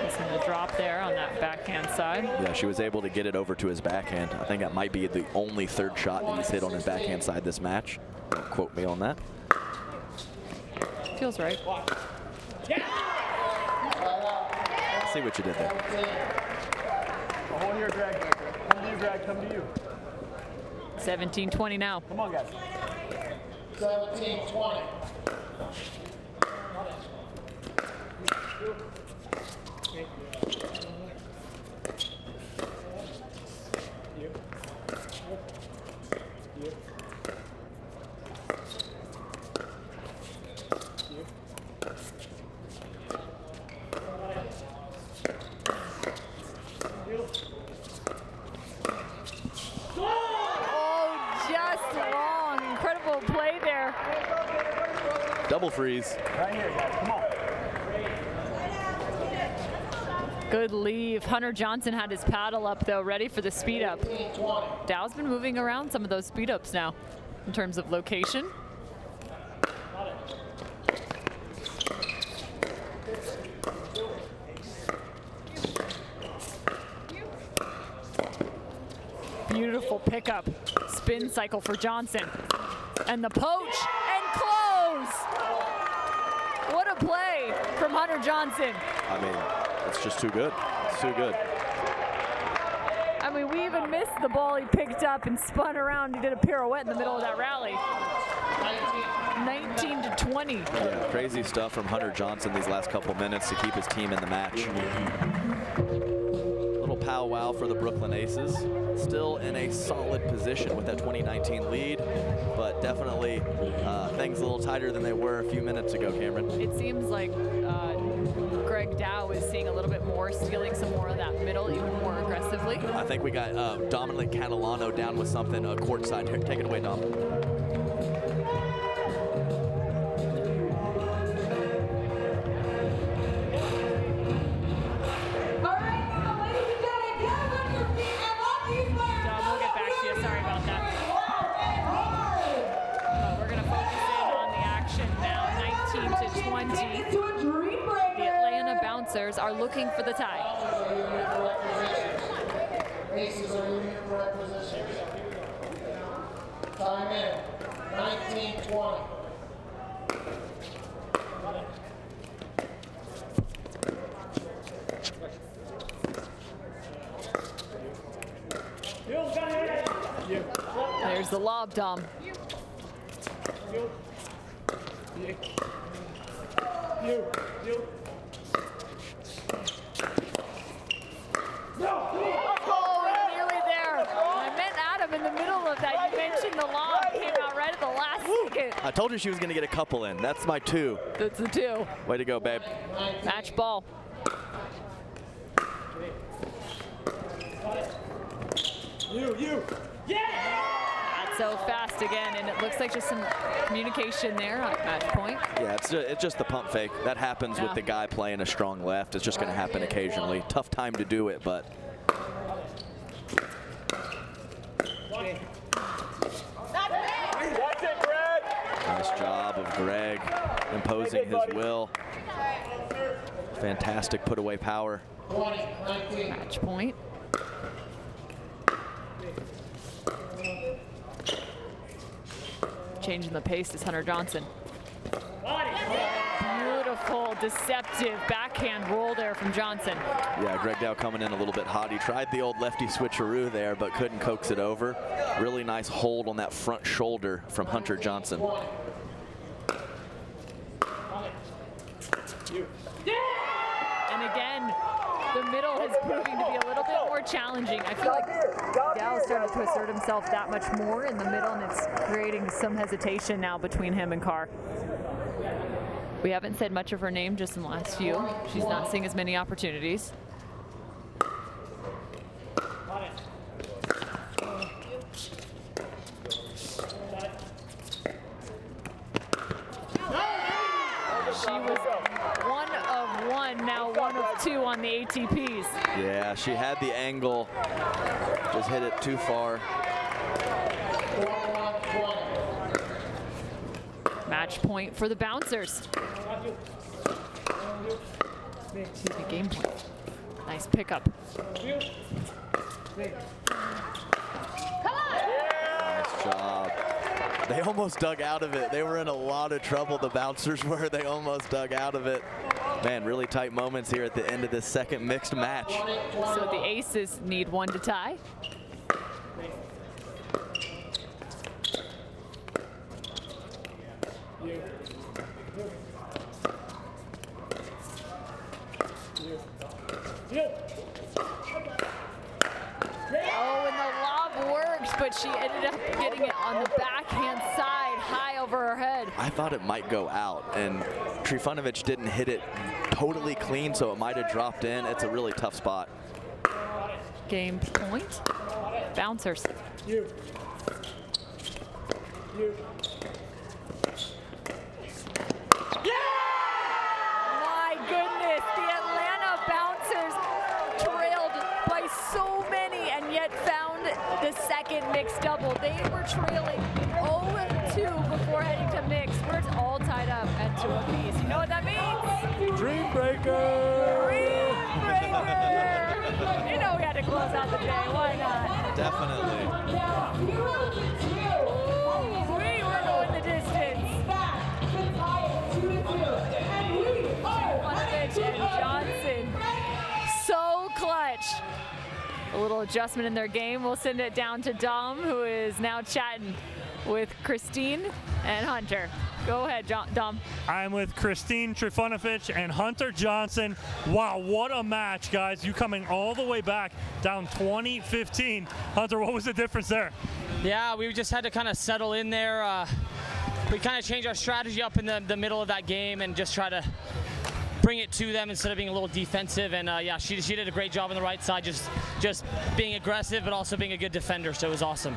He's going to drop there on that backhand side. Yeah, she was able to get it over to his backhand. I think that might be the only third shot that he's hit on his backhand side this match. Don't quote me on that. Feels right. See what you did there. Hold here, Greg. Come to you, Greg. Come to you. 17-20 now. Come on, guys. 17-20. Double freeze. Right here, guys. Come on. Good leave. Hunter Johnson had his paddle up, though, ready for the speed up. Dow's been moving around some of those speed ups now in terms of location. Beautiful pickup. Spin cycle for Johnson. And the poach and close. What a play from Hunter Johnson. I mean, it's just too good. It's too good. I I mean, we even missed the ball he picked up and spun around. He did a pirouette in the middle of that rally. 19 to 20. Yeah, crazy stuff from Hunter Johnson these last couple minutes to keep his team in the match. Little powwow for the Brooklyn Aces. Still in a solid position with that 2019 lead, but definitely things a little tighter than they were a few minutes ago, Cameron. It seems like Greg Dow is seeing a little bit more, stealing some more of that middle even more aggressively. I think we got Dominic Catalano down with something courtside. Here, take it away, Dom. Are looking for the tie. Aces are in the correct position. Time in, 19-20. There's the lob, Dom. Oh, nearly there. I meant Adam in the middle of that. You mentioned the lob came out right at the last second. I told you she was going to get a couple in. That's my 2. That's the 2. Way to go, babe. Match ball. Not so fast again, and it looks like just some communication there at match point. Yeah, it's just the pump fake. That happens with the guy playing a strong left. It's just going to happen occasionally. Tough time to do it, but. Nice job of Greg imposing his will. Fantastic put away power. Match point. Changing the pace is Hunter Johnson. Beautiful, deceptive backhand roll there from Johnson. Yeah, Greg Dow coming in a little bit hot. He tried the old lefty switcheroo there, but couldn't coax it over. Really nice hold on that front shoulder from Hunter Johnson. And again, the middle is proving to be a little bit more challenging. I feel like Dow is starting to assert himself that much more in the middle, and it's creating some hesitation now between him and Carr. We haven't said much of her name just in the last few. She's not seeing as many opportunities. She was 1 of 1, now 1 of 2 on the ATPs. Yeah, she had the angle, just hit it too far. Match point for the bouncers. Excuse me, game point. Nice pickup. Nice job. They almost dug out of it. They were in a lot of trouble, the bouncers were. They almost dug out of it. Man, really tight moments here at the end of this second mixed match. So the aces need 1 to tie. Oh, and the lob works, but she ended up getting it on the backhand side, high over her head. I thought it might go out, and Trifunovic didn't hit it totally clean, so it might have dropped in. It's a really tough spot. Game point. Bouncers. My goodness, the Atlanta Bouncers trailed by so many and yet found the second mixed double. They were trailing 0-2 before heading to mixed. We're all tied up at 2 apiece. You know what that means? Dreambreaker! Dreambreaker! You know we had to close out the day. Why not? Definitely. We were going the distance. Trifunovic and Johnson. So clutch. A little adjustment in their game. We'll send it down to Dom, who is now chatting with Christine and Hunter. Go ahead, Dom. I'm with Christine Trifunovic and Hunter Johnson. Wow, what a match, guys. You coming all the way back, down 20-15. Hunter, what was the difference there? Yeah, we just had to kind of settle in there. We kind of changed our strategy up in the middle of that game and just try to bring it to them instead of being a little defensive. And yeah, she did a great job on the right side, just being aggressive, but also being a good defender, so it was awesome.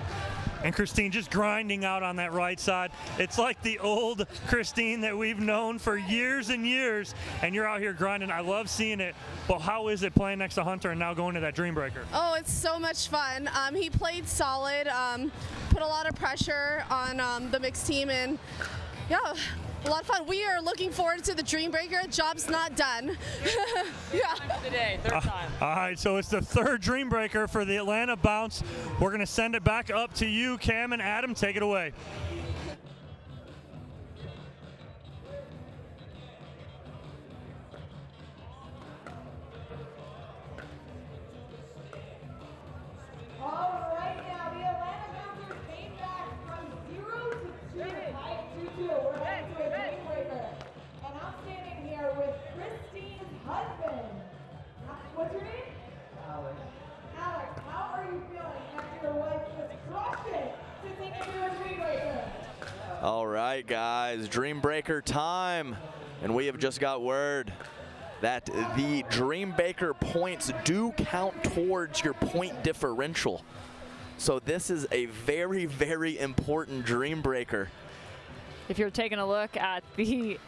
And Christine just grinding out on that right side. It's like the old Christine that we've known for years and years, and you're out here grinding. I love seeing it, but how is it playing next to Hunter and now going to that Dreambreaker? Oh, it's so much fun. He played solid, put a lot of pressure on the mixed team, and yeah, a lot of fun. We are looking forward to the Dreambreaker. Job's not done. Yeah. Today, third time. All right, so it's the third Dreambreaker for the Atlanta Bounce. We're going to send it back up to you, Cam and Adam. Take it away. All right, guys, Dreambreaker time. And we have just got word that the Dreambreaker points do count towards your point differential. So this is a very, very important Dreambreaker. If you're taking a look at the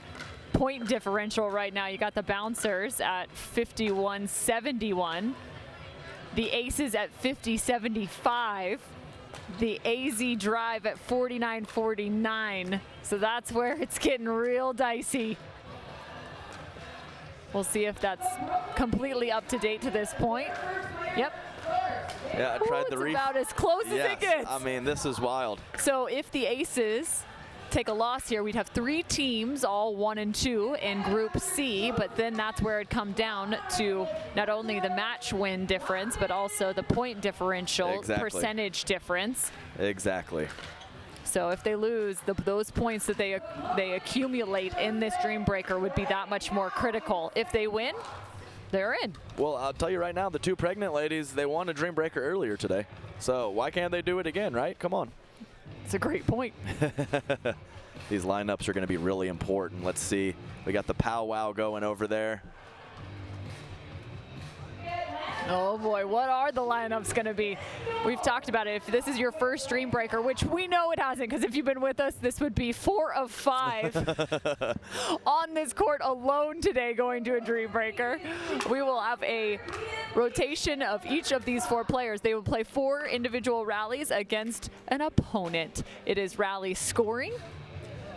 point differential right now, you got the Bouncers at 51-71, the Aces at 50-75, the AZ Drive at 49-49. So that's where it's getting real dicey. We'll see if that's completely up to date to this point. Yep. Yeah, I tried Ooh, the it's about as close as it gets. I mean, this is wild. So if the Aces take a loss here, we'd have 3 teams, all 1 and 2 in Group C, but then that's where it come down to not only the match win difference, but also the point differential, percentage difference. Exactly. So if they lose, those points that they accumulate in this Dreambreaker would be that much more critical. If they win, they're in. Well, I'll tell you right now, the 2 pregnant ladies, they won a Dreambreaker earlier today. So why can't they do it again, right? Come on. It's a great point. These lineups are going to be really important. Let's see. We got the powwow going over there. Oh boy, what are the lineups going to be? We've talked about it. If this is your first Dreambreaker, which we know it hasn't, because if you've been with us, this would be 4 of 5 on this court alone today going to a Dreambreaker. We will have a rotation of each of these 4 players. They will play 4 individual rallies against an opponent. It is rally scoring.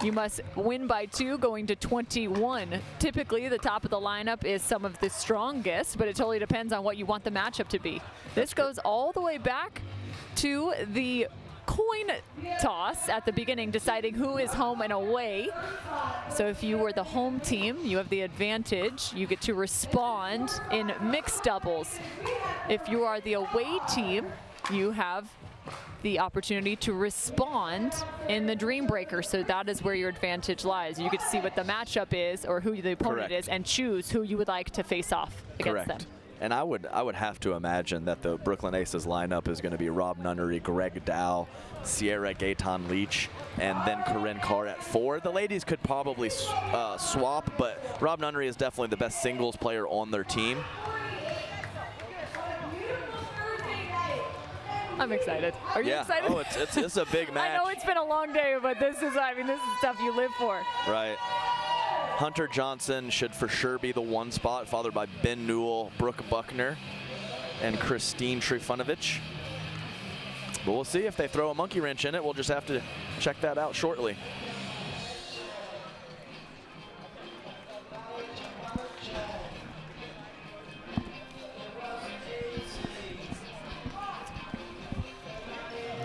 You must win by 2 going to 21. Typically, the top of the lineup is some of the strongest, but it totally depends on what you want the matchup to be. This goes all the way back to the coin toss at the beginning, deciding who is home and away. So if you were the home team, you have the advantage. You get to respond in mixed doubles. If you are the away team, you have the opportunity to respond in the Dreambreaker. So that is where your advantage lies. You get to see what the matchup is or who the opponent is and choose who you would like to face off against them. And I would have to imagine that the Brooklyn Aces lineup is going to be Rob Nunnery, Greg Dow, Cierra, Gaytan-Leach, and then Corinne Carr at 4. The ladies could probably swap, but Rob Nunnery is definitely the best singles player on their team. I'm excited. Are you excited? Oh, it's a big match. I know it's been a long day, but this is stuff you live for. Right. Hunter Johnson should for sure be the 1 spot, followed by Ben Newell, Brooke Buckner, and Christine Trifunovic. But we'll see if they throw a monkey wrench in it. We'll just have to check that out shortly.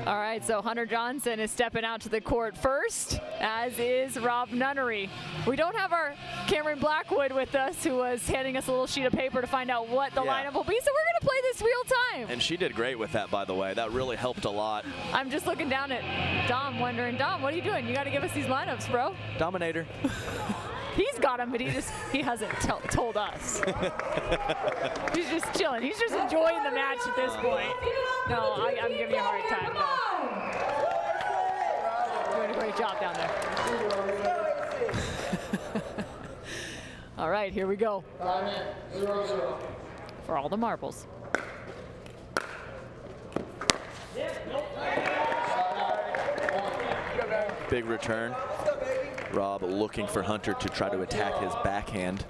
All All right, so Hunter Johnson is stepping out to the court first, as is Rob Nunnery. We don't have our Cameron Blackwood with us, who was handing us a little sheet of paper to find out what the lineup will be, so we're going to play this real time. And she did great with that, by the way. That really helped a lot. I'm just looking down at Dom, wondering, Dom, what are you doing? You got to give us these lineups, bro. Dominator. He's got them, but he hasn't told us. He's just chilling. He's just enjoying the match at this point. No, I'm giving you a hard time, though. Doing a great job down there. All right, here we go. 0-0. For all the marbles. Big return. Rob looking for Hunter to try to attack his backhand.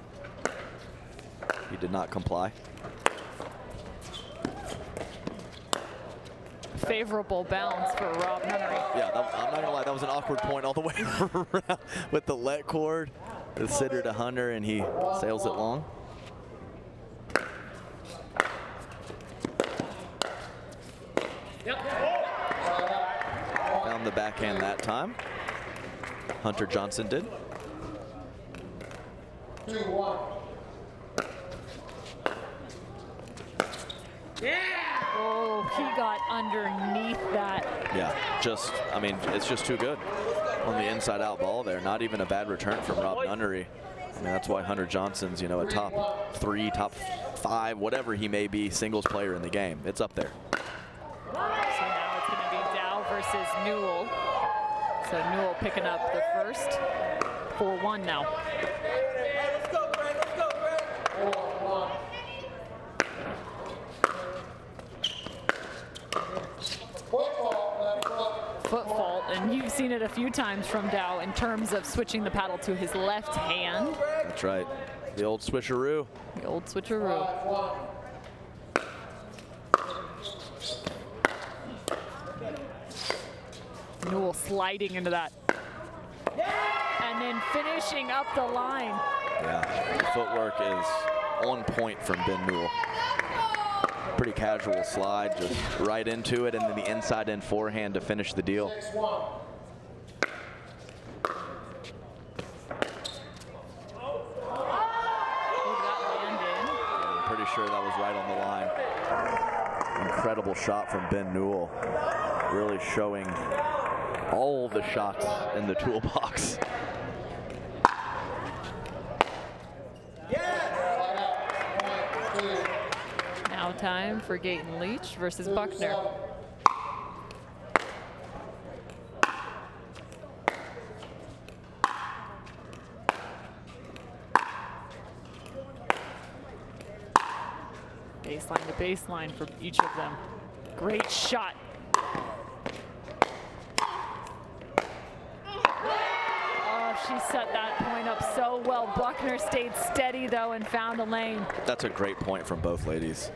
He did not comply. Favorable bounce for Rob Nunnery. Yeah, I'm not gonna lie, that was an awkward point all the way around with the let cord. The sitter to Hunter, and he sails it long. Found the backhand that time. Hunter Johnson did. 2-1. Oh, he got underneath that. Yeah, I mean, it's just too good on the inside out ball there. Not even a bad return from Rob Nunnery. I mean, that's why Hunter Johnson's, a top 3, top 5, whatever he may be, singles player in the game. It's up there. So now it's going to be Dow versus Newell. So Newell picking up the first. 4-1 now. Let's go, Greg. 4-1. Foot fault, and you've seen it a few times from Dow in terms of switching the paddle to his left hand. That's right. The old switcheroo. The old switcheroo. Newell sliding into that. And then finishing up the line. Yeah, the footwork is on point from Ben Newell. Pretty casual slide, just right into it, and then the inside in forehand to finish the deal. I'm pretty sure that was right on the line. Incredible shot from Ben Newell, really showing all the shots in the toolbox. Now time for Gaytan-Leach versus Buckner. Baseline to baseline for each of them. Great shot. Oh, she set that point up so well. Buckner stayed steady though and found a lane. That's a great point from both ladies.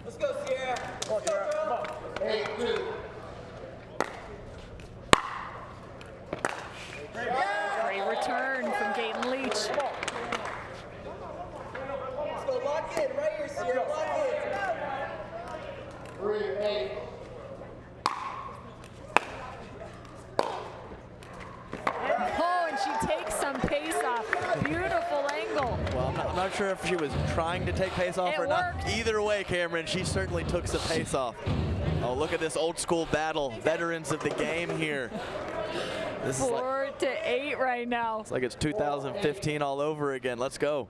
Let's go, Cierra. Let's go, girl. 8-2. Great return from Gaytan-Leach. Let's go, lock in right here, Cierra. Lock in. 3-8. Oh, and she takes some pace off. Beautiful angle. Well, I'm not sure if she was trying to take pace off It or not. worked. Either way, Cameron, she certainly took some pace off. Oh, look at this old school battle. Veterans of the game here. This is like, 4-8 right now. it's like it's 2015 all over again. Let's go.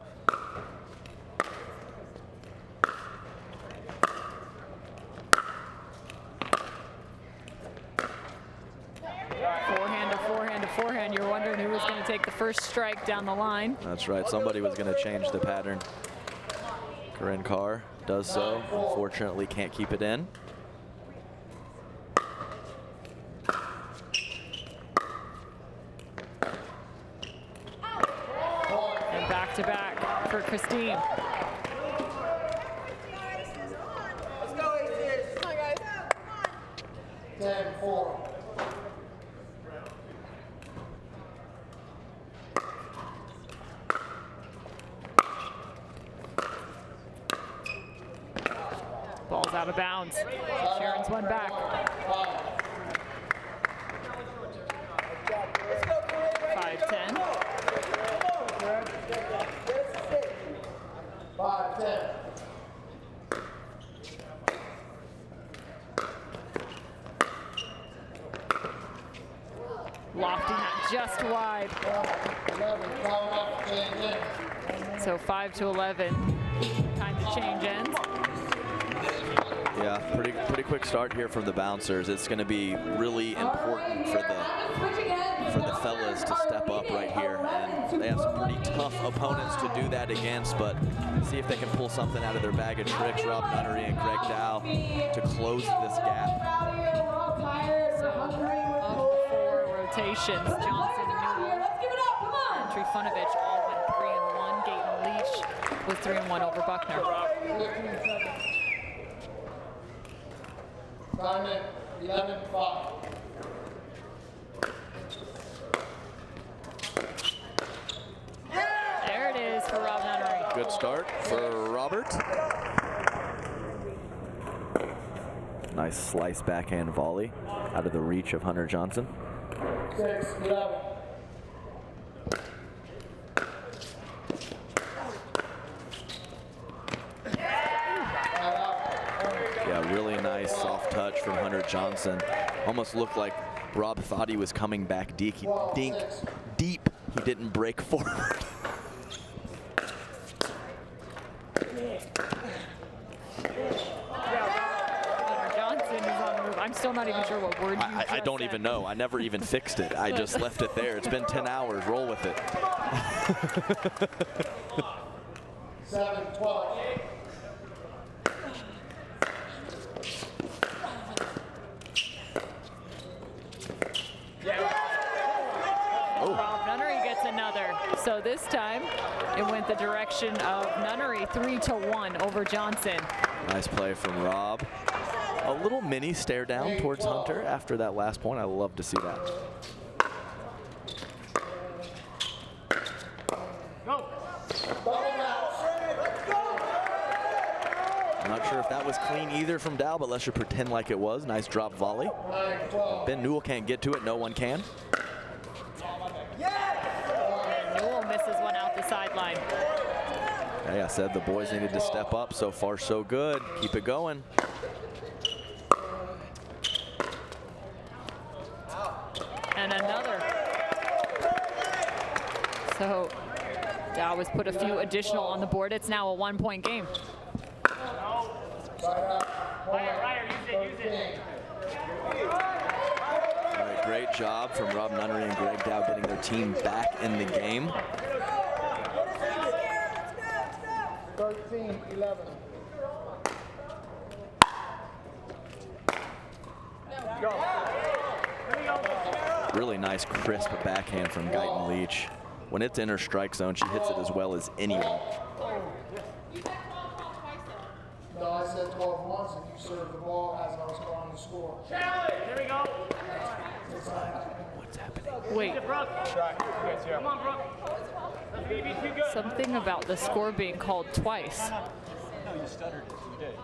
Forehand to forehand to forehand. You're wondering who was going to take the first strike down the line. That's right. Somebody was going to change the pattern. Corinne Carr does so. Unfortunately, can't keep it in. And back to back for Christine. Let's go, Aces. Come on, guys. 10-4. Ball's out of bounds. Sharon's one back. 5-10. 5-10. Lofting that just wide. So 5-11. Time to change ends. Yeah, pretty quick start here from the bouncers. It's going to be really important for the fellas to step up right here, and they have some pretty tough opponents to do that against, but see if they can pull something out of their bag of tricks, Rob Nunnery and Greg Dow, to close this gap. So of the 4 rotations, Johnson, Newell, and Trifunovic all went 3-1. Gaytan-Leach was 3-1 over Buckner. Time at 11-5. There it is for Rob Nunnery. Good start for Robert. Nice slice backhand volley out of the reach of Hunter Johnson. 6-11. Yeah, really nice soft touch from Hunter Johnson. Almost looked like Rob thought he was coming back deep. He didn't break forward. Johnson is on the move. I'm still not even sure what word you I don't even know. I never even fixed it. I just left it there. It's been 10 hours. Roll with it. 7-12. Rob Nunnery gets another. So this time it went the direction of Nunnery, 3-1 over Johnson. Nice play from Rob. A little mini stare down towards Hunter after that last point. I love to see that. I'm not sure if that was clean either from Dow, but let's just pretend like it was. Nice drop volley. Ben Newell can't get to it. No one can. Newell misses one out the sideline. Hey, I said the boys needed to step up. So far, so good. Keep it going. And another. So Dow has put a few additional on the board. It's now a 1-point game. All right, great job from Rob Nunnery and Greg Dow getting their team back in the game. 13-11. Really nice, crisp backhand from Gaytan-Leach. When it's in her strike zone, she hits it as well as anyone. No, I said 12 once, and you served the ball as I was calling the score. Here we go. What's happening? Wait. Come on, Brooke. Something about the score being called twice. No, you stuttered it. You did.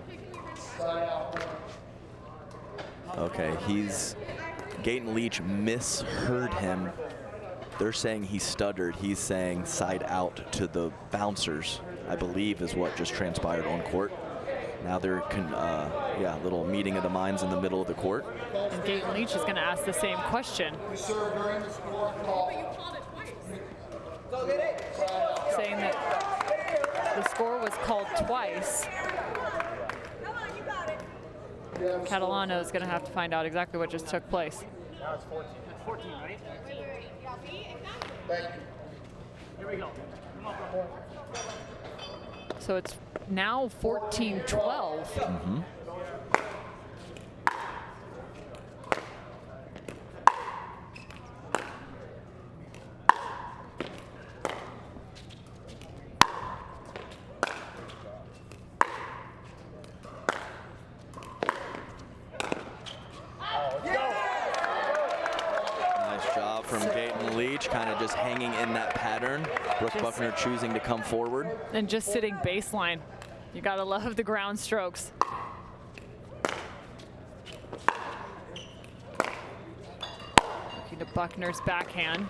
You stuttered. Okay, Gaytan-Leach misheard him. They're saying he stuttered. He's saying side out to the bouncers, I believe is what just transpired on court. Now they're, little meeting of the minds in the middle of the court. And Gaytan-Leach is going to ask the same question. Saying that the score was called twice. Catalano is going to have to find out exactly what just took place. Now it's 14. It's 14, right? Thank you. Here we go. Come on, Brooke. So it's now 14-12. Mm-hmm. From Gaytan-Leach, kind of just hanging in that pattern. Brooke Buckner choosing to come forward. And just sitting baseline. You gotta love the ground strokes. Looking to Buckner's backhand.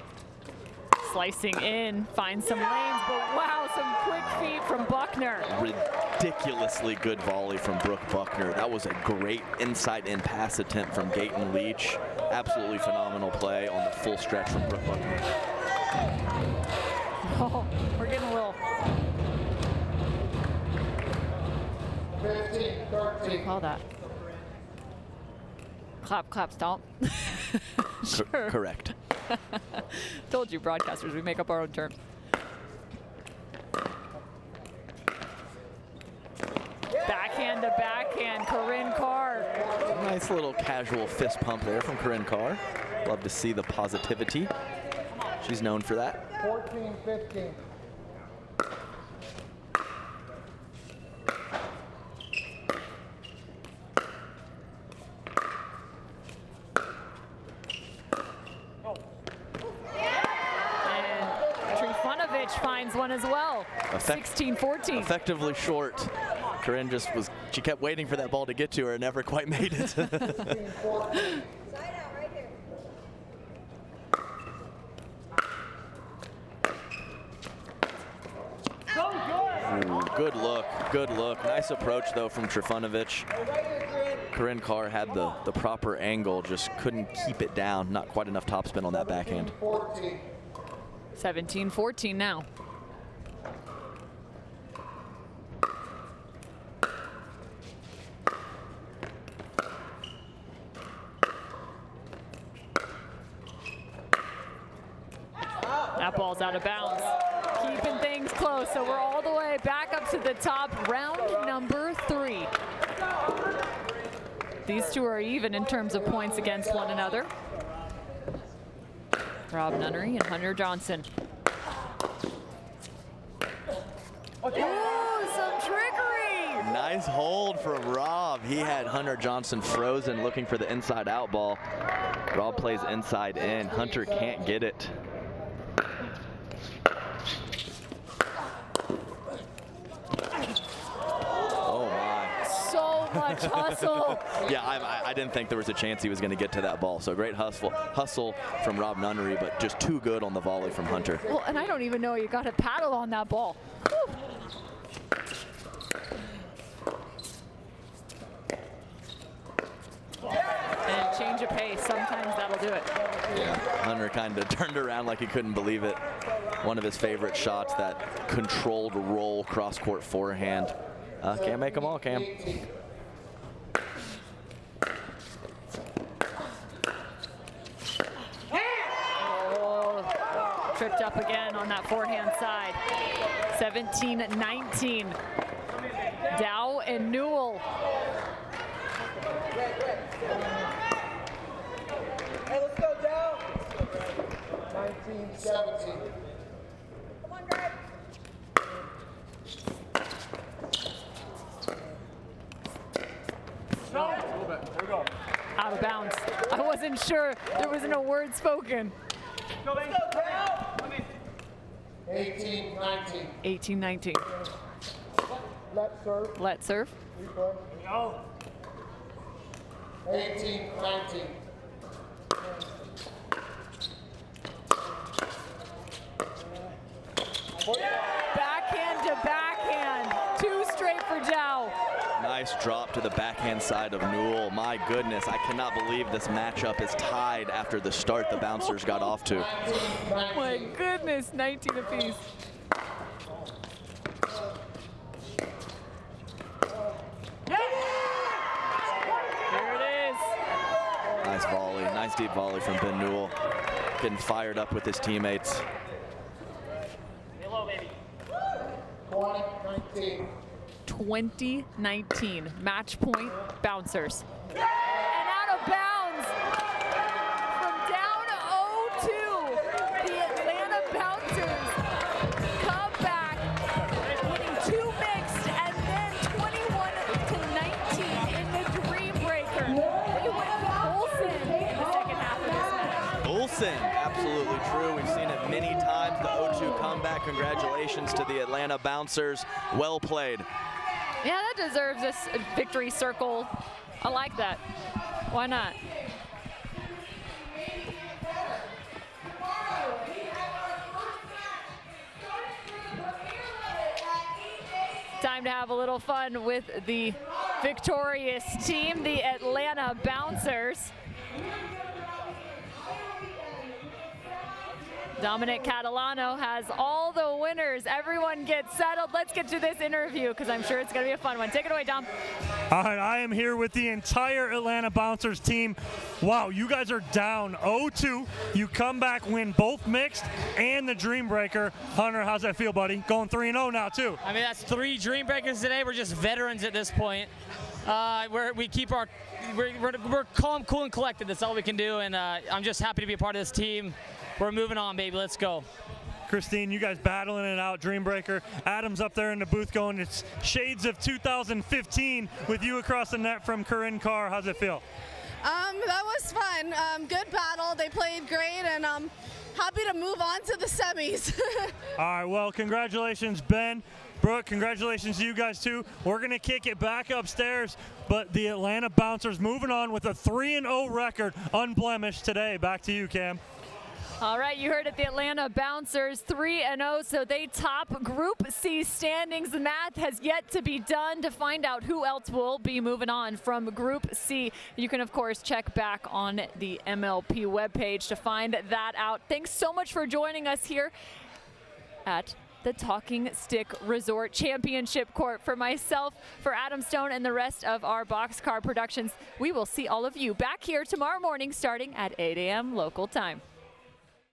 Slicing in, finds some lanes, but wow, some quick feet from Buckner. Ridiculously good volley from Brooke Buckner. That was a great inside-in pass attempt from Gaytan-Leach. Absolutely phenomenal play on the full stretch from Brooke Buckner. Oh, we're getting a little. 15, 13. What do you call that? Clap, clap, stomp. Sure. Correct. Told you, broadcasters, we make up our own terms. Backhand to backhand, Corinne Carr. Nice little casual fist pump there from Corinne Carr. Love to see the positivity. She's known for that. 14, 15. Trifunovic finds one as well. 16-14. Effectively short. Corinne she kept waiting for that ball to get to her and never quite made it. Ooh, good look, good look. Nice approach though from Trifunovic. Corinne Carr had the proper angle, just couldn't keep it down. Not quite enough topspin on that backhand. 17-14 now. That ball's out of bounds. Keeping things close, so we're all the way back up to the top. Round number 3. These two are even in terms of points against one another. Rob Nunnery and Hunter Johnson. Ooh, some trickery! Nice hold from Rob. He had Hunter Johnson frozen looking for the inside out ball. Rob plays inside in. Hunter can't get it. Oh my. So much hustle. Yeah, I didn't think there was a chance he was going to get to that ball. So great hustle from Rob Nunnery, but just too good on the volley from Hunter. Well, and I don't even know you got a paddle on that ball. Whew. And change of pace, sometimes that'll do it. Yeah, Hunter kind of turned around like he couldn't believe it. One of his favorite shots, that controlled roll cross-court forehand. Can't make them all, Cam. Oh, tripped up again on that forehand side. 17-19. Dow and Newell. Hey, let's go down. 19-17. Come on, Greg. Out of bounds. I wasn't sure. There wasn't a word spoken. 18-19. 18-19. Let serve. Let serve. Go. 18-19. Backhand to backhand. 2 straight for Dow. Nice drop to the backhand side of Newell. My goodness, I cannot believe this matchup is tied after the start the bouncers got off to. My goodness, 19 apiece. Here it is. Nice volley, nice deep volley from Ben Newell. Getting fired up with his teammates. Hello, baby. 20-19. 2019 match point bouncers. And out of bounds from down 0-2. The Atlanta Bouncers come back, winning 2 mixed and then 21-19 in the Dreambreaker. They went Olsen in the second half of this match. Olsen, absolutely true. We've seen it many times. The 0-2 comeback. Congratulations to the Atlanta Bouncers. Well played. Yeah, that deserves this victory circle. I like that. Why not? Time to have a little fun with the victorious team, the Atlanta Bouncers. Dominic Catalano has all the winners. Everyone gets settled. Let's get to this interview because I'm sure it's going to be a fun one. Take it away, Dom. All right, I am here with the entire Atlanta Bouncers team. Wow, you guys are down 0-2. You come back, win both mixed and the Dreambreaker. Hunter, how's that feel, buddy? Going 3-0 now, too. I mean, that's 3 Dreambreakers today. We're just veterans at this point. We keep our, we're calm, cool, and collected. That's all we can do, and I'm just happy to be a part of this team. We're moving on, baby. Let's go. Christine, you guys battling it out, Dreambreaker. Adam's up there in the booth going, it's shades of 2015 with you across the net from Corinne Carr. How's it feel? That was fun. Good battle. They played great, and I'm happy to move on to the semis. All right, well, congratulations, Ben. Brooke, congratulations to you guys, too. We're going to kick it back upstairs, but the Atlanta Bouncers moving on with a 3-0 record, unblemished today. Back to you, Cam. All right, you heard it, the Atlanta Bouncers 3-0, so they top Group C standings. The math has yet to be done to find out who else will be moving on from Group C. You can, of course, check back on the MLP webpage to find that out. Thanks so much for joining us here at the Talking Stick Resort Championship Court. For myself, for Adam Stone, and the rest of our Boxcar Productions, we will see all of you back here tomorrow morning starting at 8 a.m. local time.